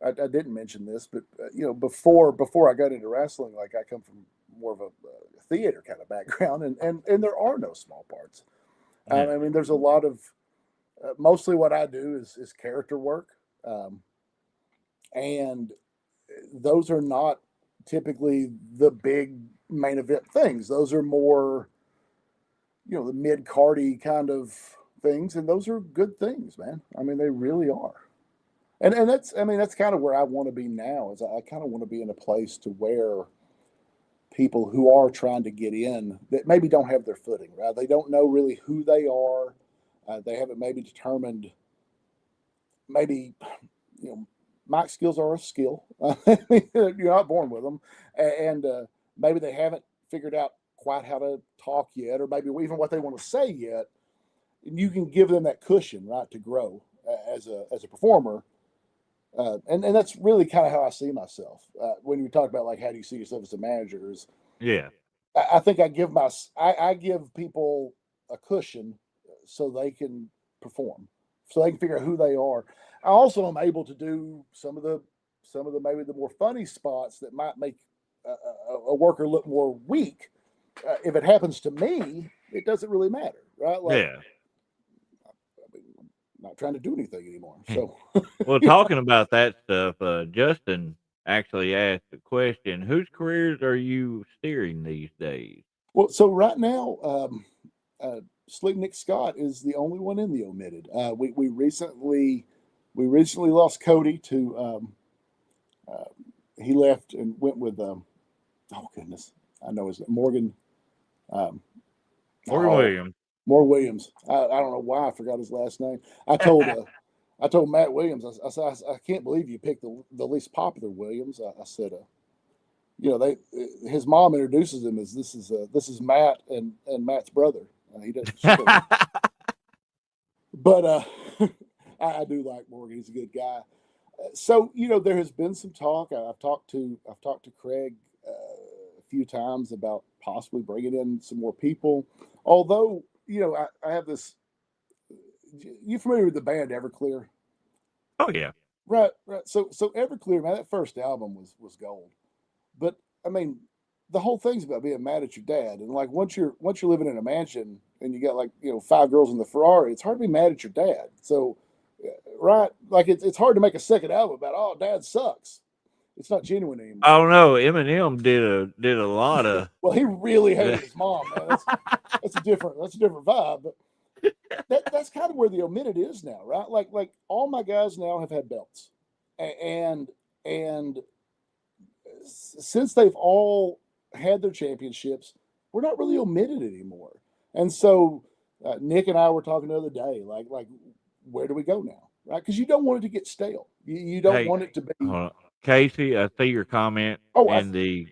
I didn't mention this, but before I got into wrestling, like I come from more of a theater kind of background, and there are no small parts. Yeah. I mean, there's a lot of mostly what I do is character work, and those are not typically the big main event things. Those are more, the mid-cardy kind of things, and those are good things, man. I mean, they really are. And that's kind of where I want to be now. Is I kind of want to be in a place to where people who are trying to get in that maybe don't have their footing, right? They don't know really who they are. They haven't maybe determined. Maybe mic skills are a skill. You're not born with them, and maybe they haven't figured out quite how to talk yet, or maybe even what they want to say yet. you can give them that cushion, right, to grow as a performer. And that's really kind of how I see myself. When you talk about like how do you see yourself as a manager, is Yeah. I think I give people a cushion so they can perform, so they can figure out who they are. I also am able to do some of the maybe the more funny spots that might make a worker look more weak. If it happens to me, it doesn't really matter, right? Like, Yeah. I mean, I'm not trying to do anything anymore. So, Well, talking about that stuff, Justin actually asked the question: whose careers are you steering these days? well, so right now, Slick Nick Scott is the only one in the omitted. We recently lost Cody to he left and went with oh goodness, I know his Morgan Morgan Williams. Morgan Williams. I don't know why I forgot his last name. I told Matt Williams, I said, I can't believe you picked the least popular Williams. I said, his mom introduces him as this is Matt and Matt's brother. He doesn't, but I do like Morgan. He's a good guy. So there has been some talk. I've talked to Craig a few times about possibly bringing in some more people. Although I have this. You familiar with the band Everclear? Oh yeah. Right. So Everclear, man, that first album was gold. But I mean, the whole thing's about being mad at your dad, and like once you're living in a mansion and you got like 5 girls in the Ferrari, it's hard to be mad at your dad. So, right, like it's hard to make a second album about oh dad sucks. It's not genuine anymore. Oh no, Eminem did a lot of. Well, he really hated his mom, man. That's a different vibe, but. That's kind of where the omitted is now, right? Like all my guys now have had belts, and since they've all had their championships, we're not really omitted anymore. And so Nick and I were talking the other day, like where do we go now, right? Because you don't want it to get stale. You don't want it to be. Casey, I see your comment Oh, in the.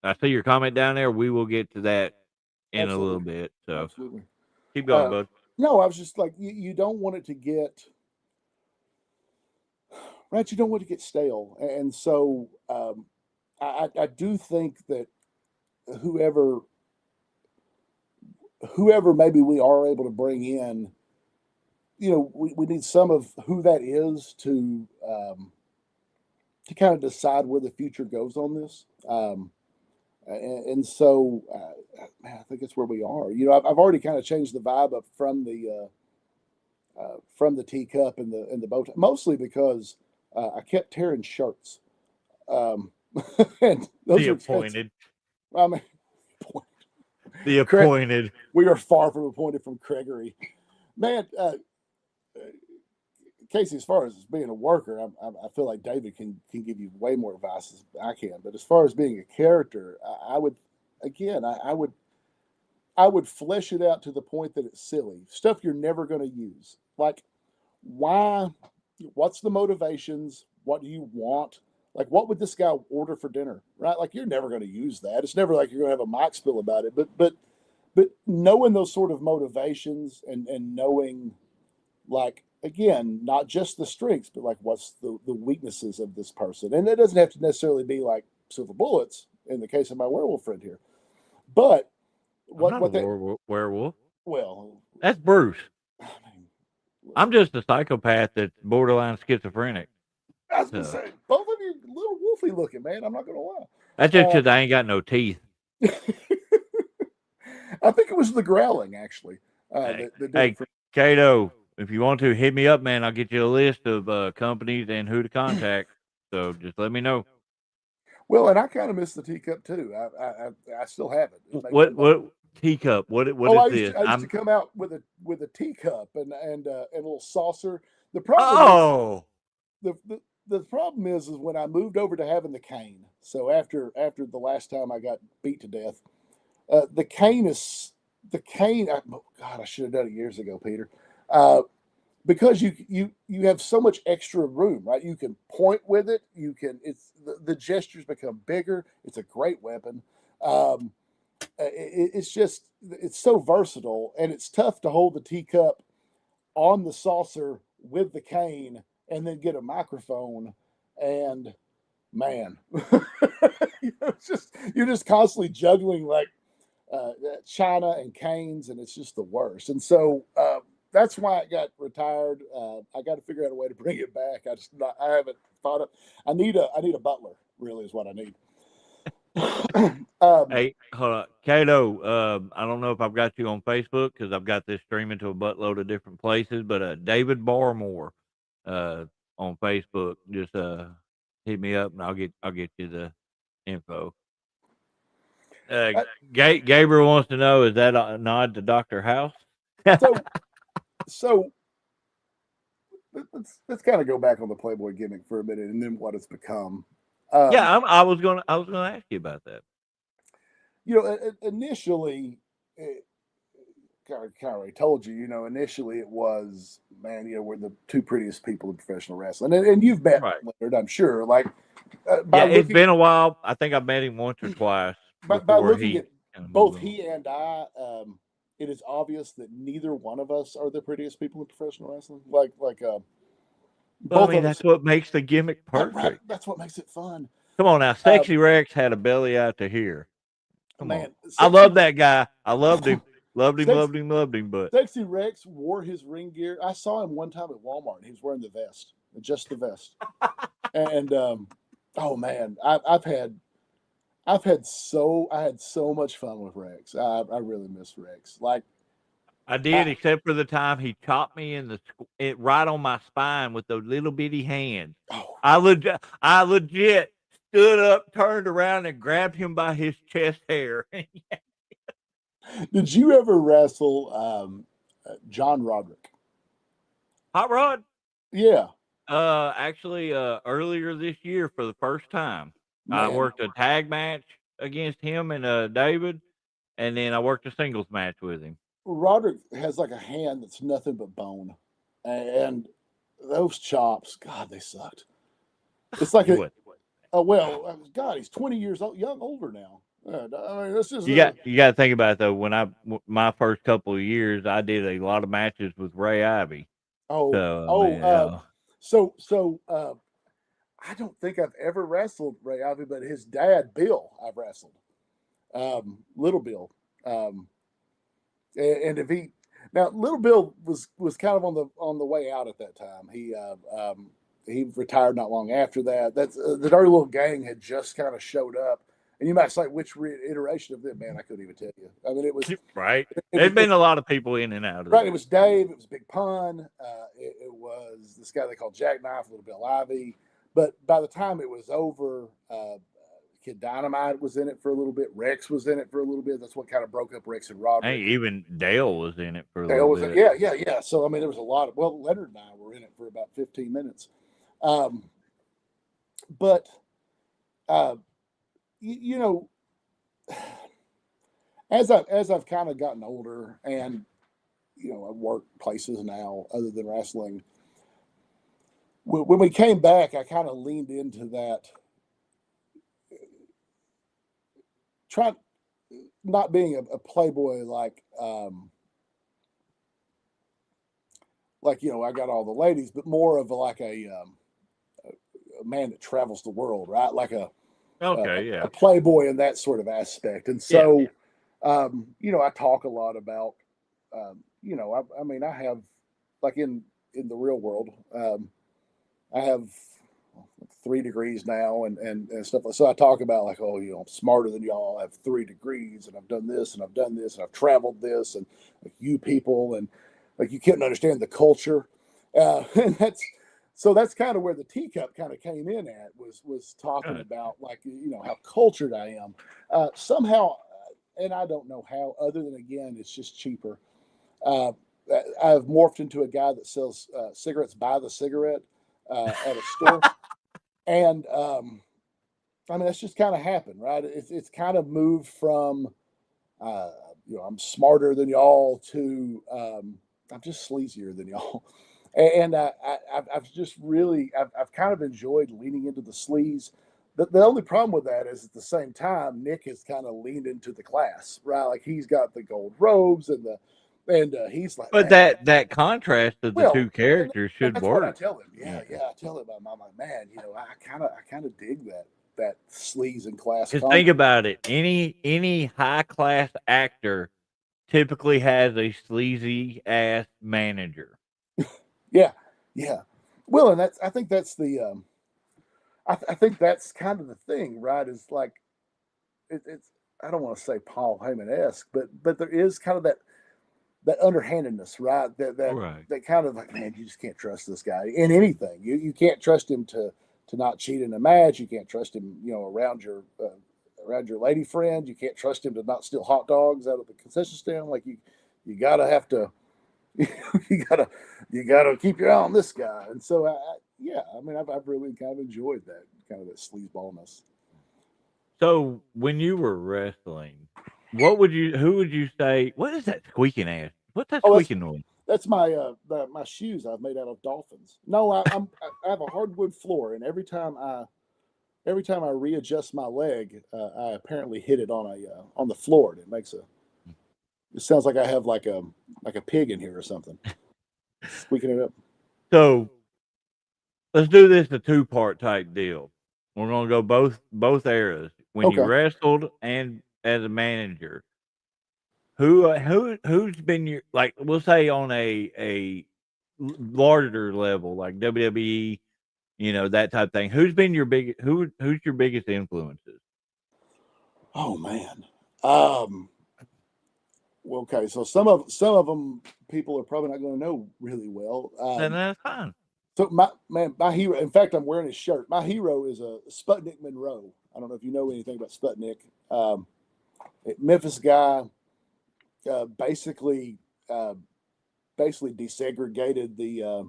I see your comment down there. We will get to that in a little bit. So absolutely. Keep going, bud. No, I was just like, you don't want it to get right. You don't want it to get stale, and so I do think that whoever maybe we are able to bring in, we need some of who that is to kind of decide where the future goes on this. And so, man, I think it's where we are. I've already kind of changed the vibe up from the teacup and the bow tie, mostly because I kept tearing shirts. And those the are appointed. I mean, the appointed. We are far from appointed from Gregory, man. Casey, as far as being a worker, I feel like David can give you way more advice than I can. But as far as being a character, I would flesh it out to the point that it's silly stuff you're never going to use. Like, why? What's the motivations? What do you want? Like, what would this guy order for dinner? Right? Like, you're never going to use that. It's never like you're going to have a mic spill about it. But knowing those sort of motivations and knowing, like, again, not just the strengths, but like what's the weaknesses of this person. And it doesn't have to necessarily be like silver bullets in the case of my werewolf friend here. But werewolf. Well, that's Bruce. I'm just a psychopath that's borderline schizophrenic. I was gonna say, both of you a little wolfy looking, man. I'm not gonna lie. That's just because I ain't got no teeth. I think it was the growling, actually. Hey, Cato, if you want to hit me up, man, I'll get you a list of companies and who to contact. So just let me know. Well, and I kind of miss the teacup too. I still have it. What teacup? What is this? I used to come out with a teacup and a little saucer. The problem. The problem is when I moved over to having the cane. So after the last time I got beat to death, the cane. Oh God, I should have done it years ago, Peter. Because you have so much extra room, right? You can point with it. You can. The gestures become bigger. It's a great weapon. it's so versatile, and it's tough to hold the teacup on the saucer with the cane and then get a microphone. And man, you're just constantly juggling like china and canes, and it's just the worst. And so that's why it got retired. I got to figure out a way to bring it back. I haven't thought of. I need a butler. Really, is what I need. Hey, hold on, Cato. I don't know if I've got you on Facebook because I've got this streaming to a buttload of different places. But David Barmore, on Facebook, just hit me up and I'll get you the info. Gabriel wants to know, is that a nod to Dr. House? so let's kind of go back on the Playboy gimmick for a minute, and then what it's become. Yeah, I was gonna ask you about that. Initially, I already told you. Initially it was, man, we're the two prettiest people in professional wrestling, and you've met Leonard, I'm sure. Like, it's been a while. I think I've met him once or twice. By looking at both he and I, it is obvious that neither one of us are the prettiest people in professional wrestling. Both that's what makes the gimmick perfect. Right, that's what makes it fun. Come on now, Sexy Rex had a belly out to here. Come on. I love that guy. I loved him. Loved him. But Sexy Rex wore his ring gear. I saw him one time at Walmart, and he was wearing the vest, just the vest. And oh man, I had so much fun with Rex. I really miss Rex. Like, I did, except for the time he chopped me right on my spine with those little bitty hands. Oh. I legit stood up, turned around, and grabbed him by his chest hair. Did you ever wrestle John Roderick? Hot Rod? Yeah. Actually, earlier this year for the first time, I worked a tag match against him and David, and then I worked a singles match with him. Roderick has like a hand that's nothing but bone, and those chops, God, they sucked. It's like God, he's 20 years old, older now. I mean, this is you got to think about it though. When my first couple of years, I did a lot of matches with Ray Ivy. So I don't think I've ever wrestled Ray Ivy, but his dad, Bill, I've wrestled. Little Bill. And if Little Bill was kind of on the way out at that time. He retired not long after that. That's the Dirty Little Gang had just kind of showed up, and you might say which iteration of it, man, I couldn't even tell you. I mean, it was right. There's been a lot of people in and out of right. It was Dave. It was Big Pun. It was this guy they called Jackknife, Little Bill Ivy. But by the time it was over, Kid Dynamite was in it for a little bit. Rex was in it for a little bit. That's what kind of broke up Rex and Roderick. Hey, even Dale was in it for a little bit. Yeah. So, I mean, there was a lot of, Leonard and I were in it for about 15 minutes. But, as I've kind of gotten older and, I work places now other than wrestling, when we came back, I kind of leaned into that, trying not being a playboy like I got all the ladies, but more of a man that travels the world, right? Like a playboy in that sort of aspect. And so, I talk a lot about, I have, like in the real world, I have 3 degrees now and stuff. So I talk about like, I'm smarter than y'all. I have 3 degrees and I've done this and I've done this and I've traveled this and like you people and like you couldn't understand the culture. And that's kind of where the teacup kind of came in at was talking about like, how cultured I am. Somehow, and I don't know how, other than again, it's just cheaper. I've morphed into a guy that sells cigarettes by the cigarette at a store. And I mean, that's just kind of happened, right? It's kind of moved from, I'm smarter than y'all to I'm just sleazier than y'all. And I've just really, I've kind of enjoyed leaning into the sleaze, The only problem with that is at the same time, Nick has kind of leaned into the class, right? Like he's got the gold robes and he's like, but man, that contrast of the two characters should that's work. what I tell him. Yeah. I tell him, I'm like, man, I kind of dig that sleaze and class. Because think about it, any high class actor typically has a sleazy ass manager. Yeah. Well, and I think that's the I think that's kind of the thing, right? Is like it's I don't want to say Paul Heyman-esque, but there is kind of that underhandedness, right? That kind of like, man, you just can't trust this guy in anything. You can't trust him to not cheat in a match. You can't trust him, around your lady friend. You can't trust him to not steal hot dogs out of the concession stand. Like you gotta have to you gotta keep your eye on this guy. And so I mean I've really kind of enjoyed that kind of that sleazeballness. So when you were wrestling, who would you say? What is that squeaking ass? What's that squeaking noise? That's my my shoes I've made out of dolphins. No, I have a hardwood floor, and every time I readjust my leg, I apparently hit it on the floor, and it makes it sounds like I have like a pig in here or something, squeaking it up. So let's do this a 2-part type deal. We're gonna go both eras. When you wrestled and as a manager, who's been your, like, we'll say on a larger level like WWE, that type of thing. Who's your biggest influences? Oh man. Well, okay, so some of them people are probably not going to know really well. And that's fine. So my hero. In fact, I'm wearing his shirt. My hero is a Sputnik Monroe. I don't know if you know anything about Sputnik. Memphis guy, basically desegregated the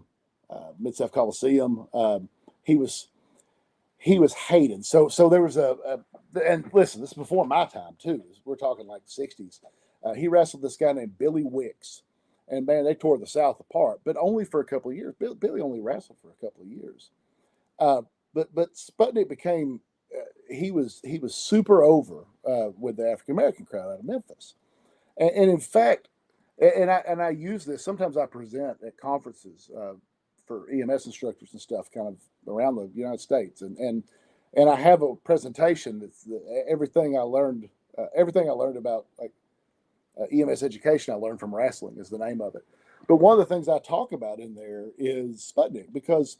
Mid-South Coliseum. He was hated. So there was and listen, this is before my time too. We're talking like the 60s. He wrestled this guy named Billy Wicks. And man, they tore the South apart, but only for a couple of years. Billy only wrestled for a couple of years. But Sputnik became he was super over with the African American crowd out of Memphis, and in fact, and I use this sometimes. I present at conferences for EMS instructors and stuff, kind of around the United States, and I have a presentation that's everything I learned about like. EMS education I learned from wrestling is the name of it. But one of the things I talk about in there is Sputnik because,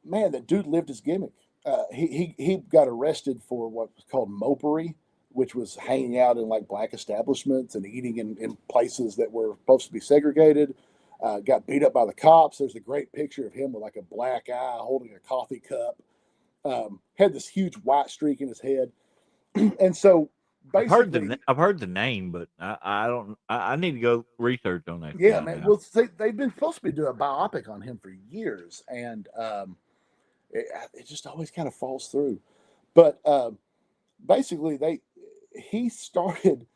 man, that dude lived his gimmick. He got arrested for what was called mopery, which was hanging out in like black establishments and eating in places that were supposed to be segregated. Got beat up by the cops. There's a great picture of him with like a black eye holding a coffee cup. Had this huge white streak in his head. And so I've heard the name, but I need to go research on that. Yeah, man. Now. Well, they've been supposed to be doing a biopic on him for years, and it just always kind of falls through. But basically, he started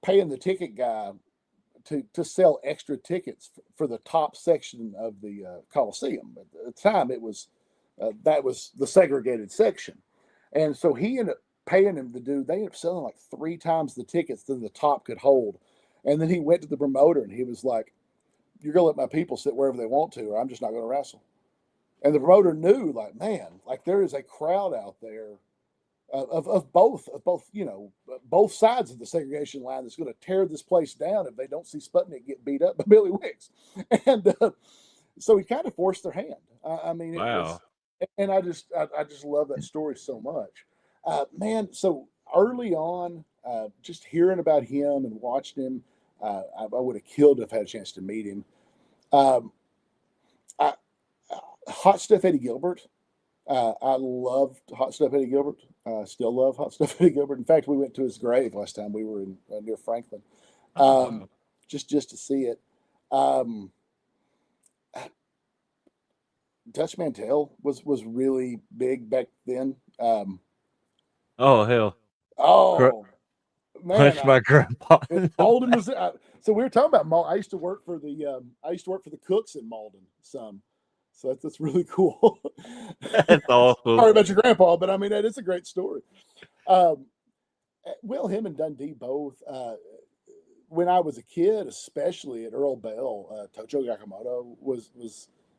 paying the ticket guy to sell extra tickets for the top section of the Coliseum. At the time, it was that was the segregated section, and so he ended up paying him to do. They ended up selling like 3 times the tickets than the top could hold. And then he went to the promoter and he was like, "You're gonna let my people sit wherever they want to, or I'm just not gonna wrestle." And the promoter knew, like, man, like there is a crowd out there of both, both sides of the segregation line that's going to tear this place down if they don't see Sputnik get beat up by Billy Wicks. And so he kind of forced their hand. I mean, wow. And I just love that story so much. Man, so early on, just hearing about him and watching him, I would have killed to have had a chance to meet him. Hot Stuff Eddie Gilbert. I loved Hot Stuff Eddie Gilbert. Still love Hot Stuff Eddie Gilbert. In fact, we went to his grave last time we were in near Franklin, just to see it. Dutch Mantell was really big back then. Oh hell! Oh man! Punch my grandpa. Malden was so we were talking about Malden. I used to work for the Cooks in Malden some. So that's really cool. That's awesome. Sorry about your grandpa, but I mean, that is a great story. Will, him and Dundee both. When I was a kid, especially at Earl Bell, Tocho Yakamoto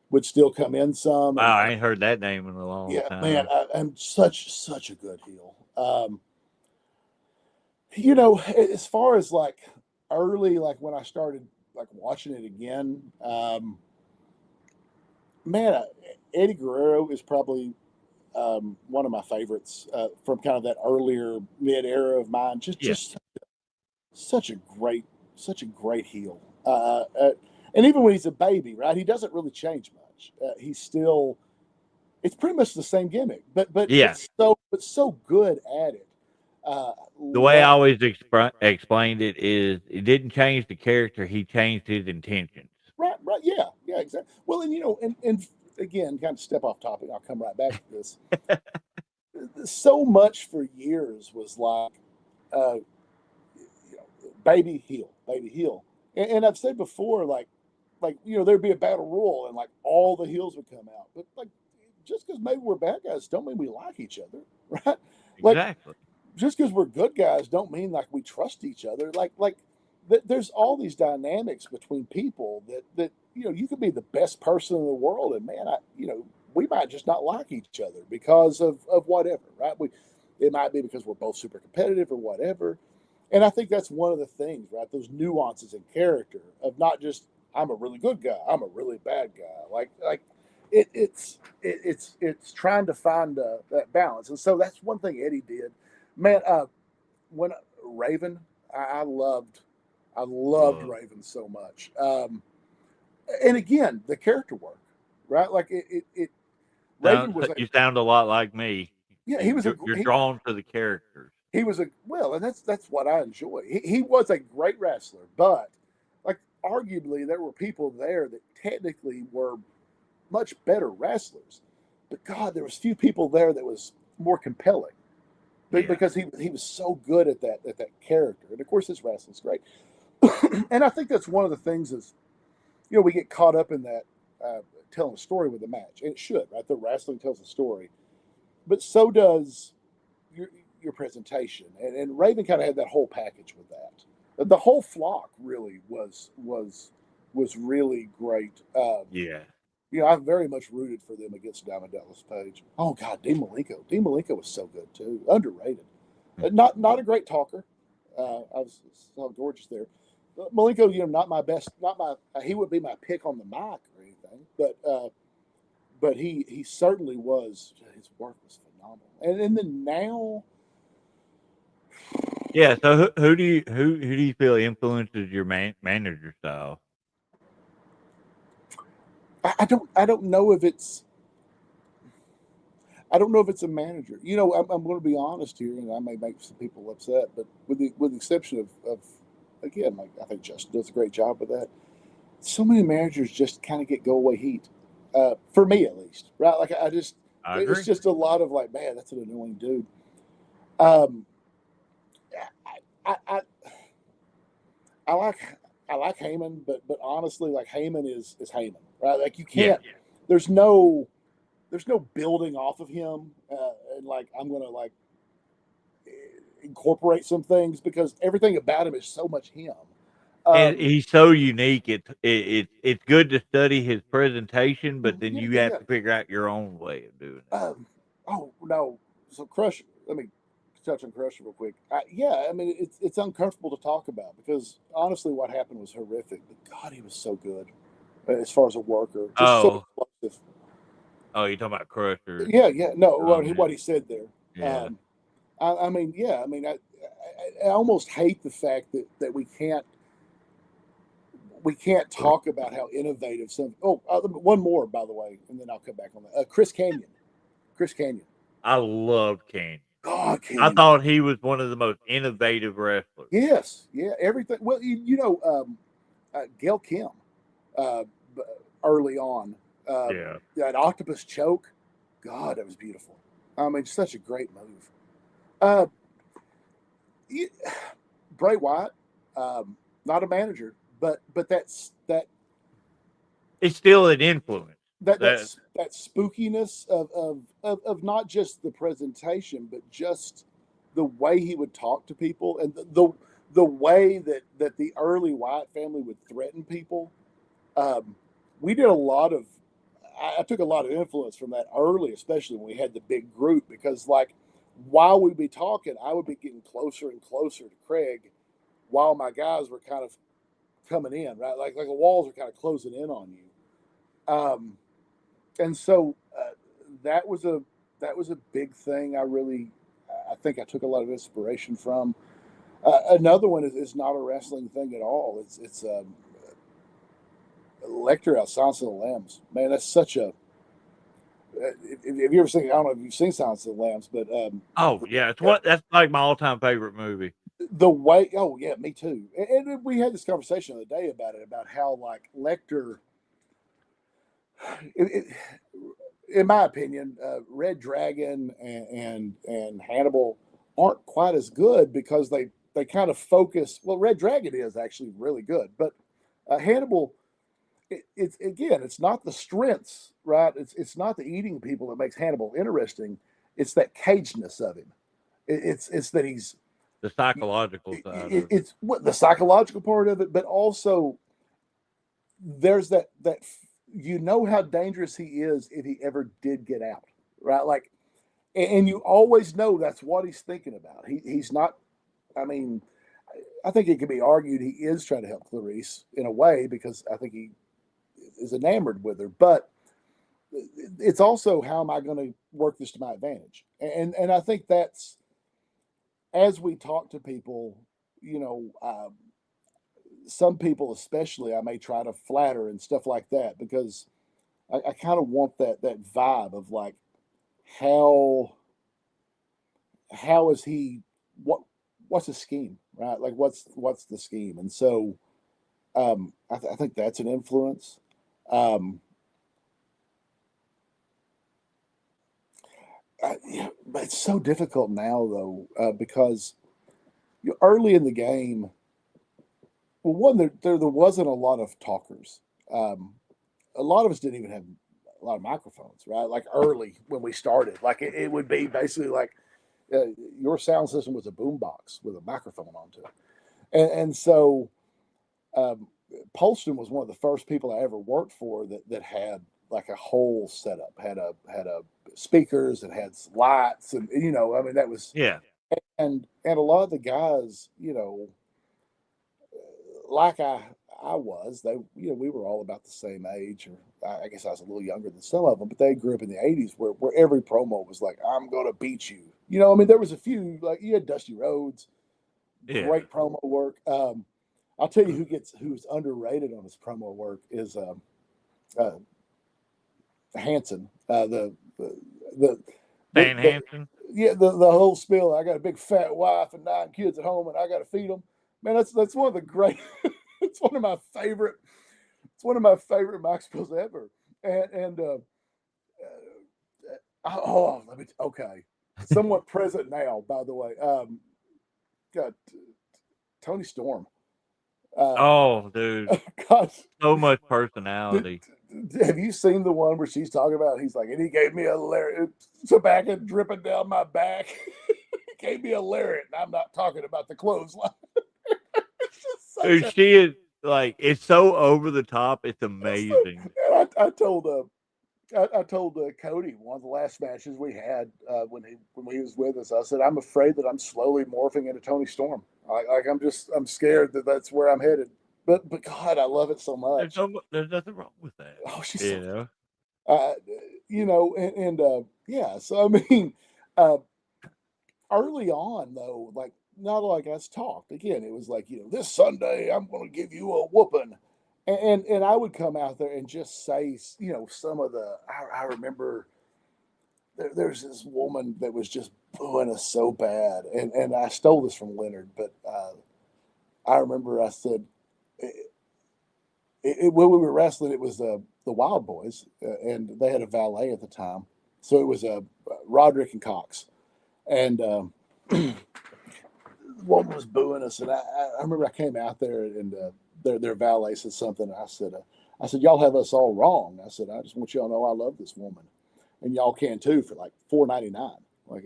would still come in some. Wow, I ain't heard that name in a long Yeah, man, time. I'm such a good heel. You know, as far as like early, like when I started like watching it again, man, Eddie Guerrero is probably one of my favorites from kind of that earlier mid era of mine. Yeah. Such a great heel. And even when he's a baby, right? He doesn't really change much. He's still, it's pretty much the same gimmick, Yeah. but so good at it. The way I Love, always explained it is it didn't change the character, he changed his intentions. right, yeah, exactly. Well, and you know, and again, kind of step off topic. I'll come right back to this. So much for years was like, uh, you know, baby heel, and I've said before, like you know, there'd be a battle royal, and like all the heels would come out, but like just because maybe we're bad guys don't mean we like each other, right? Like Exactly. just because we're good guys don't mean like we trust each other. There's all these dynamics between people that you know, you could be the best person in the world, and man, you know, we might just not like each other because of whatever, right? It might be because we're both super competitive or whatever. And I think that's one of the things, right? Those nuances in character of not just I'm a really good guy, I'm a really bad guy. It's trying to find that balance, and so that's one thing Eddie did. Man, when Raven, I loved Whoa. Raven so much. And again, the character work, right? Like Raven was You sound a lot like me. yeah, he was a You're drawn to the characters. he was a well, and that's what I enjoy. He was a great wrestler, but like arguably there were people there that technically were much better wrestlers. But God, there was few people there that was more compelling Yeah. because he was so good at that character. And of course, his wrestling's great. And I think that's one of the things is, you know, we get caught up in that telling a story with a match, and it should, right? The wrestling tells a story, but so does your your presentation. And Raven kind of had that whole package with that. The whole flock really was really great. Yeah. You know, I very much rooted for them against Diamond Dallas Page. Oh God, Dean Malenko. Dean Malenko was so good too. Underrated. Not a great talker. I was so gorgeous there. Malenko, you know, not my best. Not my. He would be my pick on the mic or anything, but he certainly was. His work was phenomenal. And then now, Yeah. So who do you feel influences your manager style? I don't know if it's I don't know if it's a manager. You know, I'm going to be honest here, and I may make some people upset, but with the exception of again, like I think Justin does a great job with that. So many managers just kind of get go away heat, for me at least, right? Like I just I it's agree. just a lot of like, man, that's an annoying dude. Um, I, I, I I like I like Heyman, but honestly, like Heyman is Heyman, right? Like you Yeah. can't. There's no there's no building off of him, and like I'm gonna like incorporate some things because everything about him is so much him. And Um, he's so unique. It's good to study his presentation, but then you have yeah. to figure out your own way of doing it. Oh no. So Crush. Let me touch on Crusher real quick. Yeah, I mean it's uncomfortable to talk about because honestly, what happened was horrific. But God, he was so good as far as a worker, just so Oh, explosive. oh, you're talking about Crusher. Yeah. No, Yeah. what he said there. Yeah. I mean, yeah. I mean, I almost hate the fact that we can't talk about how innovative some. Oh, one more by the way, and then I'll come back on that. Chris Canyon. Chris Canyon. I loved Kane. God, I Canyon. thought he was one of the most innovative wrestlers. Yes, yeah, everything. Well, you know, Gail Kim, uh, early on, Yeah. that octopus choke. God, that was beautiful. I mean, such a great move. Uh, you- Bray Wyatt, not a manager, but that It's still an influence. that spookiness of not just the presentation, but just the way he would talk to people, and the way that the early Wyatt family would threaten people. We did a lot of. I took a lot of influence from that early, especially when we had the big group, because like while we'd be talking, I would be getting closer and closer to Craig, while my guys were kind of coming in, right? Like the walls are kind of closing in on you. And so that was a big thing. I think I took a lot of inspiration from. Another one is not a wrestling thing at all. It's Lecter out Silence of the Lambs. Man, that's such a. Have you ever seen? I don't know if you've seen Silence of the Lambs, but oh yeah, that's like my all-time favorite movie. The way, oh yeah, me too. And we had this conversation the other day about it, about how like Lecter. In my opinion, Red Dragon and Hannibal aren't quite as good because they kind of focus. Well, Red Dragon is actually really good, but Hannibal, it's not the strengths, right? It's not the eating people that makes Hannibal interesting. It's that cageness of him. It's that he's the psychological side. It's what the psychological part of it, but also there's that you know how dangerous he is if he ever did get out, right? Like, and you always know that's what he's thinking about. He's not. I mean, I think it could be argued he is trying to help Clarice in a way because I think he is enamored with her, but it's also how am I going to work this to my advantage? And I think that's as we talk to people, you know, some people especially I may try to flatter and stuff like that because I kind of want that vibe of like how is he what's the scheme, right? Like what's the scheme? And so I think that's an influence. Yeah, but it's so difficult now though because early in the game, well, one there wasn't a lot of talkers. A lot of us didn't even have a lot of microphones, right? Like early when we started, like it would be basically like your sound system was a boombox with a microphone onto it, and so Polston was one of the first people I ever worked for that had like a whole setup, had a speakers and had lights, and you know, I mean that was and a lot of the guys, you know, like I was, they, you know, we were all about the same age, or I guess I was a little younger than some of them, but they grew up in the '80s where every promo was like, "I'm gonna beat you." You know, I mean, there was a few like you had Dusty Rhodes, great promo work. I'll tell you who's underrated on his promo work is Hanson, the Stan Hansen. Yeah, the whole spiel. I got a big fat wife and 9 kids at home, and I got to feed them. Man, that's one of the great. It's one of my favorite. It's one of my favorite Mike spills ever. And oh, let me. Okay, somewhat present now. By the way, got Tony Storm. Oh, dude, God, so much personality. Have you seen the one where she's talking about? He's like, and he gave me a tobacco dripping down my back. He gave me a lariat, and I'm not talking about the clothesline. Dude, she is like, it's so over the top. It's amazing. I told Cody one of the last matches we had when he was with us. I said, I'm afraid that I'm slowly morphing into Tony Storm. I'm scared that that's where I'm headed. But God, I love it so much. There's nothing wrong with that. Oh, she's so you know, and yeah. So I mean, early on though, like not like us talked again. It was like, you know, this Sunday I'm going to give you a whooping, and I would come out there and just say, you know, some of the. I remember there's this woman that was just booing us so bad, and I stole this from Leonard, but I remember I said. When we were wrestling, it was the Wild Boys, and they had a valet at the time. So it was Roderick and Cox. And one was booing us. And I remember I came out there, and their valet said something. And I said, I said, y'all have us all wrong. I said, I just want y'all to know I love this woman, and y'all can too for like $4.99. Like,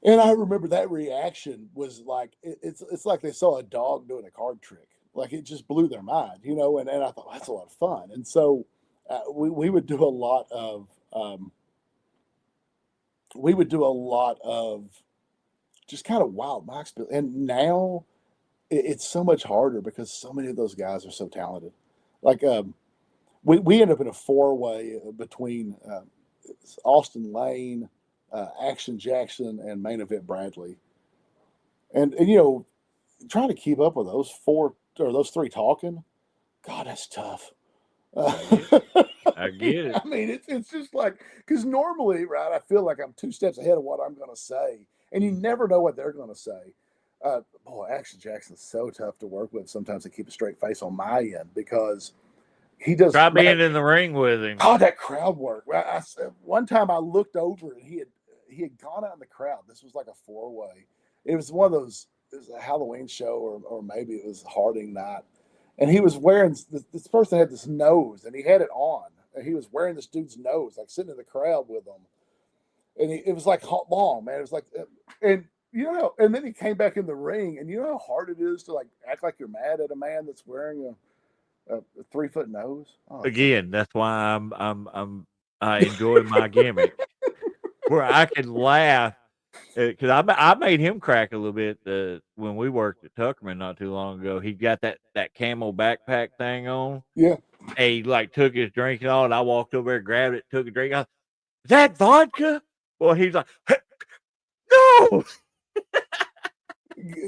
and I remember that reaction was like it's like they saw a dog doing a card trick. Like it just blew their mind, you know. And I thought that's a lot of fun. And so we would do a lot of just kind of wild Max. And now it's so much harder because so many of those guys are so talented. Like we end up in a four-way between Austin Lane, Action Jackson, and Main Event Bradley, and you know, trying to keep up with those four or those three talking, God, that's tough. I get it. I mean, it's just like because normally, right? I feel like I'm two steps ahead of what I'm going to say, and you never know what they're going to say. Boy, Action Jackson's so tough to work with. Sometimes to keep a straight face on my end because he does. Try being in the ring with him. Oh, that crowd work! I one time I looked over and he had gone out in the crowd. This was like a four-way. It was one of those. It was a Halloween show, or maybe it was Harding night, and he was wearing this person had this nose, and he had it on, and he was wearing this dude's nose, like sitting in the crowd with him, and it was like hot long, man. It was like, and you know, and then he came back in the ring, and you know how hard it is to like act like you're mad at a man that's wearing a 3-foot nose. Oh, again, that's why I enjoy my gimmick where I can laugh because I made him crack a little bit when we worked at Tuckerman not too long ago. He got that camel backpack thing on. Yeah. And he like took his drink and all, and I walked over there, grabbed it, took a drink. Is that vodka? Well, he's like, no.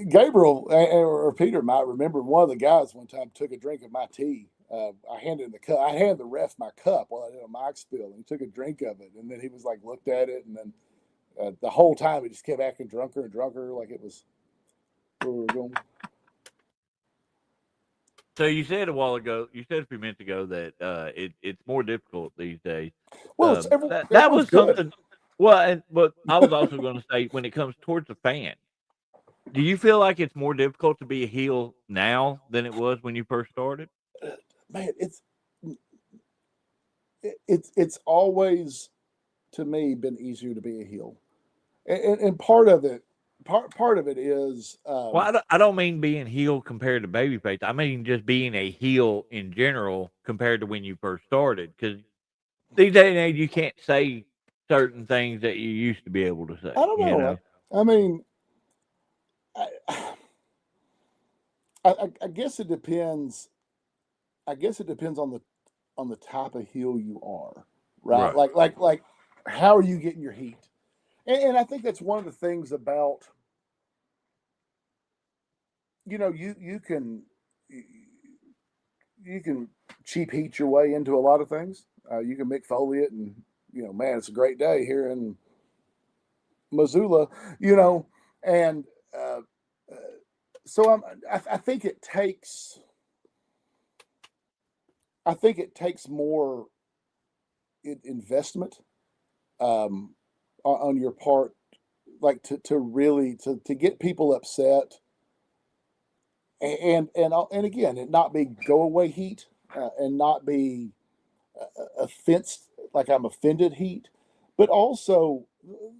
Gabriel or Peter might remember one of the guys one time took a drink of my tea. I handed the ref my cup while I did a mic spill, and he took a drink of it, and then he was like looked at it, and then the whole time he just kept acting drunker and drunker, like it was where we were going. So you said a while ago, you said a few minutes ago that it's more difficult these days. Well, that was good. Something. Well, but I was also going to say when it comes towards the fan, do you feel like it's more difficult to be a heel now than it was when you first started? Man, it's always to me been easier to be a heel, and part of it is. Well, I don't mean being heel compared to babyface. I mean just being a heel in general compared to when you first started. Because these days and age, you can't say certain things that you used to be able to say. I don't know. You know? I mean, I guess it depends. I guess it depends on the type of heel you are, right? Like how are you getting your heat? And I think that's one of the things about, you know, you can cheap heat your way into a lot of things. You can Mick Foley it, and you know, man, it's a great day here in Missoula, you know, and so I think it takes. I think it takes more investment on your part, like to really to get people upset, and again, it not be go away heat, and not be offense like I'm offended heat, but also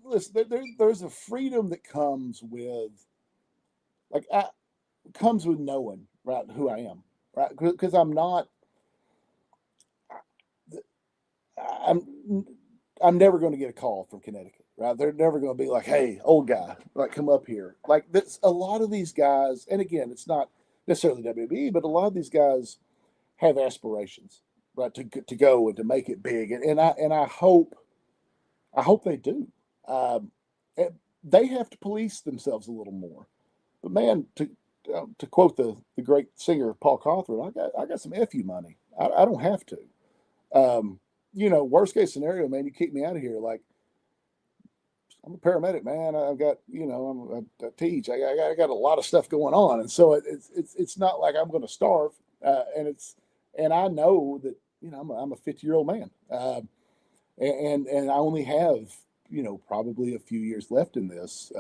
listen. There's a freedom that comes with comes with knowing right who I am, right? Because I'm not. I'm never going to get a call from Connecticut, right? They're never going to be like, "Hey, old guy, like come up here." Like that's a lot of these guys, and again, it's not necessarily WWE, but a lot of these guys have aspirations, right, to go and to make it big, and I hope they do. They have to police themselves a little more, but man, to quote the great singer Paul Cawthron, I got some FU money. I don't have to. You know, worst case scenario, man, you kick me out of here. Like, I'm a paramedic, man. I've got, you know, I teach. I got a lot of stuff going on, and so it's not like I'm going to starve. And I know that, you know, I'm a 50-year-old man, and I only have, you know, probably a few years left in this,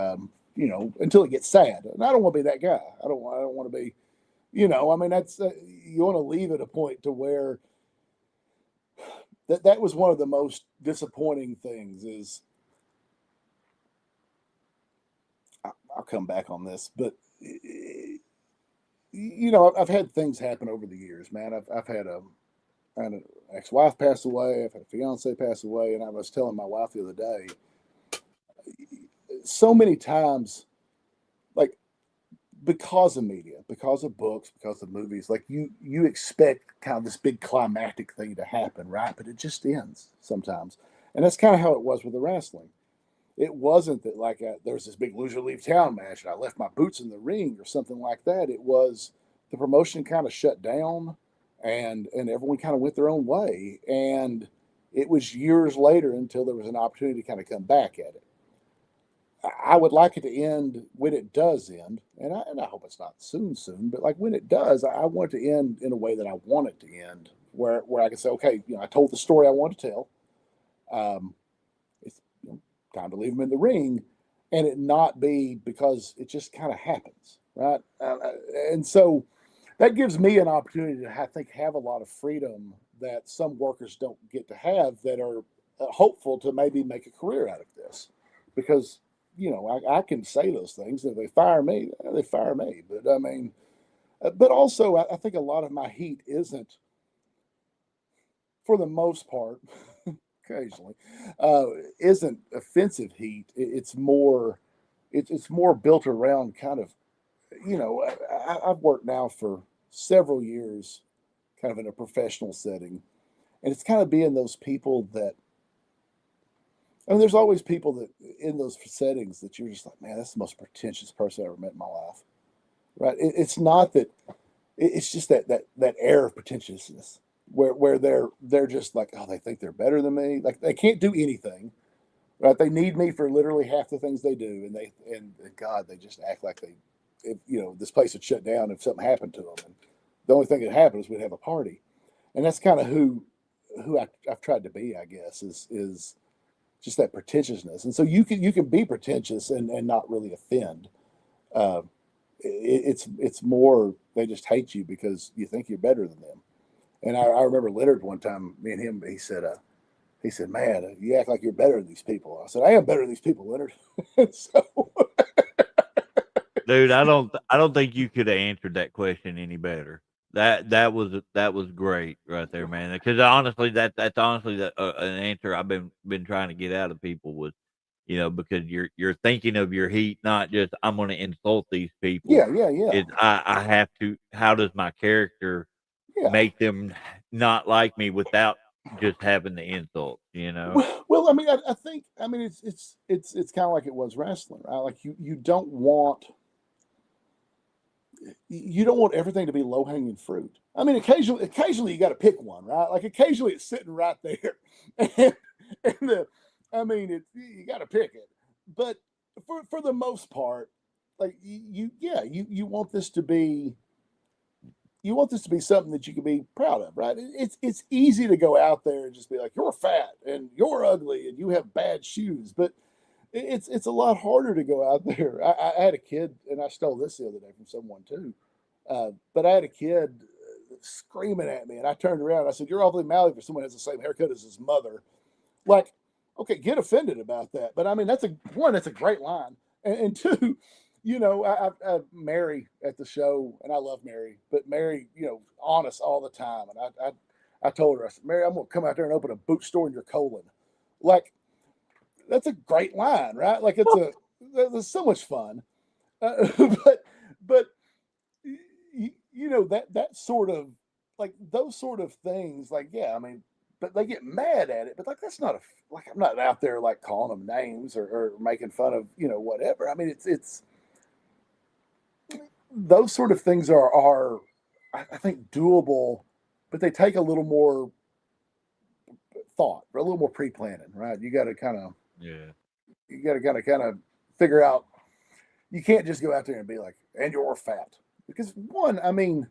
you know, until it gets sad. And I don't want to be that guy. I don't want to be You know, I mean, that's you want to leave at a point to where that was one of the most disappointing things. Is I'll come back on this, but you know, I've had things happen over the years, man. I've had an ex-wife pass away. I've had a fiance pass away, and I was telling my wife the other day, so many times, like because of media, because of books, because of movies, like you expect kind of this big climactic thing to happen, right? But it just ends sometimes, and that's kind of how it was with the wrestling. It wasn't that like there was this big loser leave town match and I left my boots in the ring or something like that. It was the promotion kind of shut down, and everyone kind of went their own way, and it was years later until there was an opportunity to kind of come back at it. I would like it to end when it does end, and I hope it's not soon, but like when it does, I want it to end in a way that I want it to end, where I can say, okay, you know, I told the story I want to tell. It's time to leave them in the ring, and it not be because it just kind of happens, right? And so that gives me an opportunity to, I think, have a lot of freedom that some workers don't get to have that are hopeful to maybe make a career out of this, because you know I can say those things. If they fire me, they fire me. But I mean, but also I think a lot of my heat isn't, for the most part, occasionally, isn't offensive heat. It's more, it's more built around kind of, you know, I've worked now for several years, kind of in a professional setting, and it's kind of being those people that, I mean, there's always people that in those settings that you're just like, man, that's the most pretentious person I ever met in my life, right? It's not that, it's just that air of pretentiousness where they're just like, oh, they think they're better than me, like they can't do anything, right? They need me for literally half the things they do, and God, they just act like they, if you know, this place would shut down if something happened to them, and the only thing that happened is we'd have a party, and that's kind of who I've tried to be, I guess, is just that pretentiousness, and so you can be pretentious and not really offend. Uh, it's more they just hate you because you think you're better than them. And I remember Leonard one time, me and him, he said, man, you act like you're better than these people. I said, I am better than these people, Leonard. So, Dude, I don't think you could have answered that question any better. That was great right there, man. Because honestly, that's honestly an answer I've been trying to get out of people was, because you're thinking of your heat, not just I'm going to insult these people. yeah, yeah, yeah, It's I have to. How does my character yeah. make them not like me without just having the insult? Well, I mean, I think, I mean, it's kind of like it was wrestling, right? Like you don't want everything to be low hanging fruit. I mean, occasionally you got to pick one, right? Like occasionally it's sitting right there, and, I mean, you got to pick it. But for the most part, like you want this to be, you want this to be something that you can be proud of, right? It's easy to go out there and just be like, you're fat and you're ugly and you have bad shoes, but it's a lot harder to go out there. I had a kid, and I stole this the other day from someone too. But I had a kid screaming at me, and I turned around. I said, "You're awfully mouthy for someone who has the same haircut as his mother." Like, okay, get offended about that. But I mean, that's a great line, and two, you know, I Mary at the show, and I love Mary, but Mary, you know, honest all the time, and I told her, I said, Mary, I'm gonna come out there and open a boot store in your colon, like that's a great line, right? Like that's so much fun. But but you know that sort of, like those sort of things, like yeah, I mean, but they get mad at it. But like that's not like I'm not out there like calling them names or making fun of, you know, whatever. I mean, it's those sort of things are I think doable, but they take a little more thought, or a little more pre planning, right? Yeah. You got to kind of figure out. You can't just go out there and be like, and you're fat. Because one, I mean,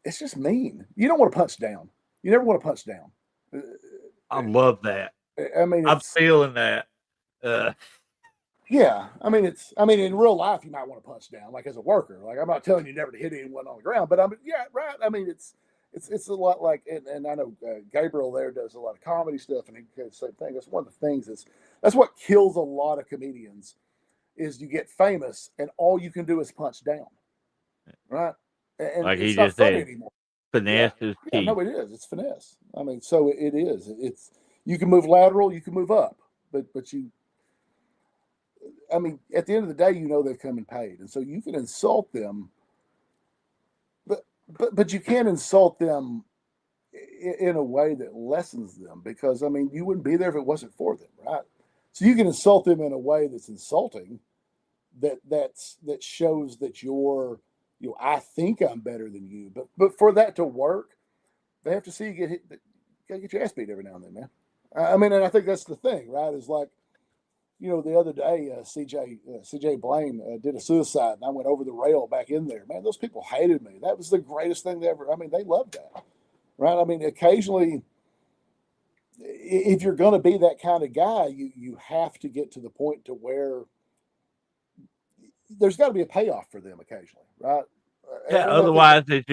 it's just mean. You don't want to punch down. You never want to punch down. I love that. I mean, I'm feeling that. Uh, Yeah, I mean, in real life, you might want to punch down, like as a worker. Like, I'm not telling you never to hit anyone on the ground, but yeah, right. I mean, it's a lot like, and I know Gabriel there does a lot of comedy stuff, and he does the same thing. That's one of the things that's what kills a lot of comedians is you get famous and all you can do is punch down, right? And Like he it's not just funny said, anymore. Yeah, finesse is yeah, key. no, it is. It's finesse. I mean, so it is. It's you can move lateral, you can move up, but you. I mean, at the end of the day, you know they've come and paid, and so you can insult them, but you can't insult them in a way that lessens them because I mean you wouldn't be there if it wasn't for them, right? So you can insult them in a way that's insulting, that shows that I think I'm better than you, but for that to work, they have to see you get hit, you gotta get your ass beat every now and then, man. I mean, and I think that's the thing, right? Is like the other day, CJ Blaine did a suicide, and I went over the rail back in there. Man, those people hated me. That was the greatest thing they ever. I mean, they loved that, right? I mean, occasionally, if you're going to be that kind of guy, you have to get to the point to where there's got to be a payoff for them occasionally, right? Yeah, And I think, otherwise it's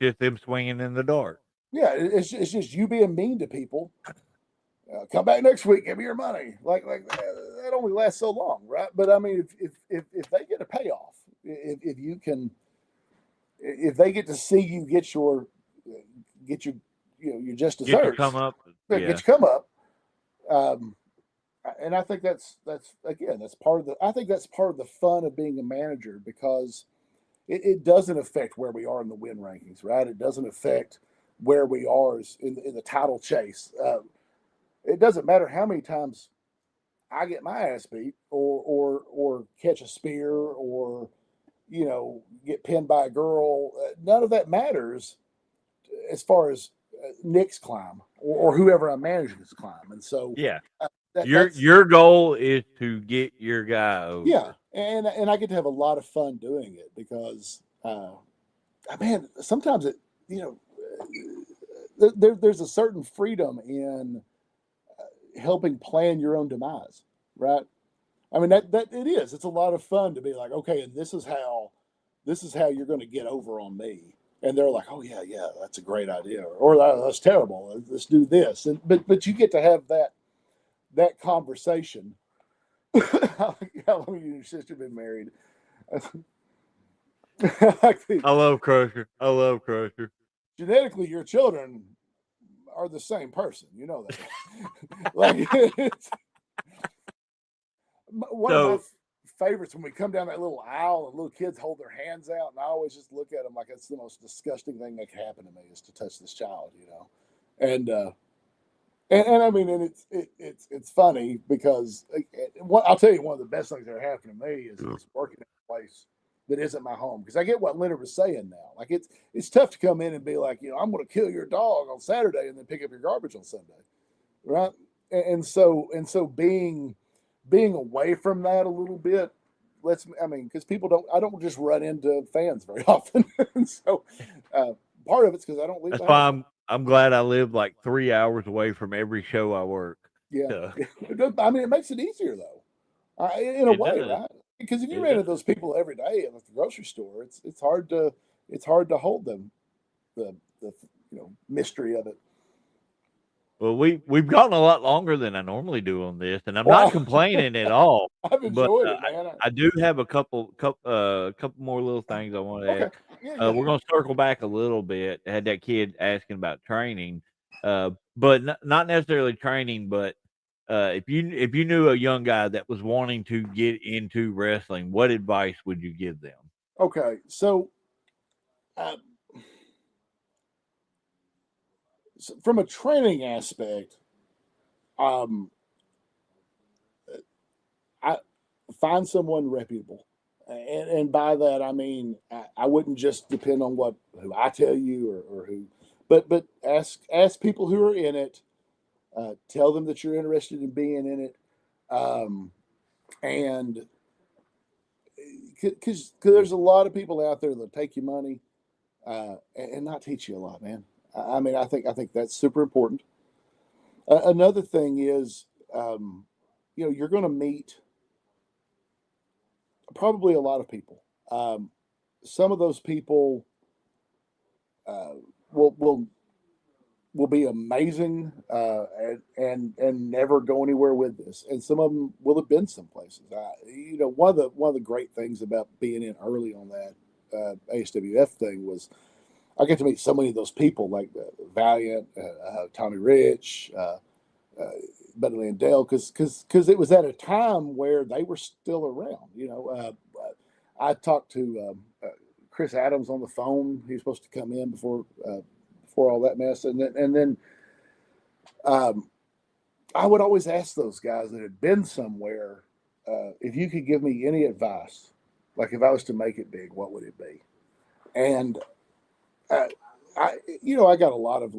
just them swinging in the dark. yeah, it's just you being mean to people. Come back next week, give me your money. Like that only lasts so long, right? But I mean, if they get a payoff, if you can, if they get to see you get your your just Get your desserts, come up. get your Yeah. come up. Um, and I think that's again that's part of the I think that's part of the fun of being a manager because it doesn't affect where we are in the win rankings, right? It doesn't affect where we are in the title chase. It doesn't matter how many times I get my ass beat or catch a spear or get pinned by a girl. None of that matters as far as Nick's climb or whoever I'm managing his climb. And so Yeah. that's Your goal is to get your guy yeah, over. and I get to have a lot of fun doing it because man, sometimes there's a certain freedom in helping plan your own demise, right? I mean that it is. It's a lot of fun to be like, okay, and this is how you're going to get over on me. And they're like, oh yeah, yeah, that's a great idea, or that's terrible. Let's do this. And but you get to have that conversation. How long have you and your sister been married? I love Crusher. I love Crusher. Genetically, your children are the same person. You know that. Like one of my So favorites when we come down that little aisle and little kids hold their hands out, and I always just look at them like it's the most disgusting thing that could happen to me is to touch this child, and and I mean, and it's funny because I'll tell you one of the best things that ever happened to me is working in a place that isn't my home because I get what Leonard was saying now. Like it's tough to come in and be like, I'm going to kill your dog on Saturday and then pick up your garbage on Sunday, right? And so being away from that a little bit because I don't just run into fans very often. And so part of it's because I don't leave that's the why house. I'm glad I live like 3 hours away from every show I work. Yeah. So I mean, it makes it easier though, in a it way, does. right? Because if you It ran into does. those people every day at the grocery store, it's hard to hold them the mystery of it. Well, we've gotten a lot longer than I normally do on this, and I'm not Well, complaining at all. I've But enjoyed it, man. I do have a couple more little things I want to Okay, add. yeah, go We're ahead. gonna circle back a little bit. I had that kid asking about training, but not necessarily training. But if you knew a young guy that was wanting to get into wrestling, what advice would you give them? Okay, uh, so from a training aspect, um, I find someone reputable, and by that I mean I wouldn't just depend on who I tell you or who, but ask people who are in it. Tell them that you're interested in being in it, and because there's a lot of people out there that take your money and not teach you a lot, man. I mean, I think that's super important. Another thing is, you're going to meet probably a lot of people. Some of those people will be amazing and never go anywhere with this, and some of them will have been some places. One of the great things about being in early on that ASWF thing was I get to meet so many of those people, like Valiant, Tommy Rich, Buddy Landell, because it was at a time where they were still around. I talked to Chris Adams on the phone. He was supposed to come in before all that mess, and then I would always ask those guys that had been somewhere, if you could give me any advice, like if I was to make it big, what would it be? And I got a lot of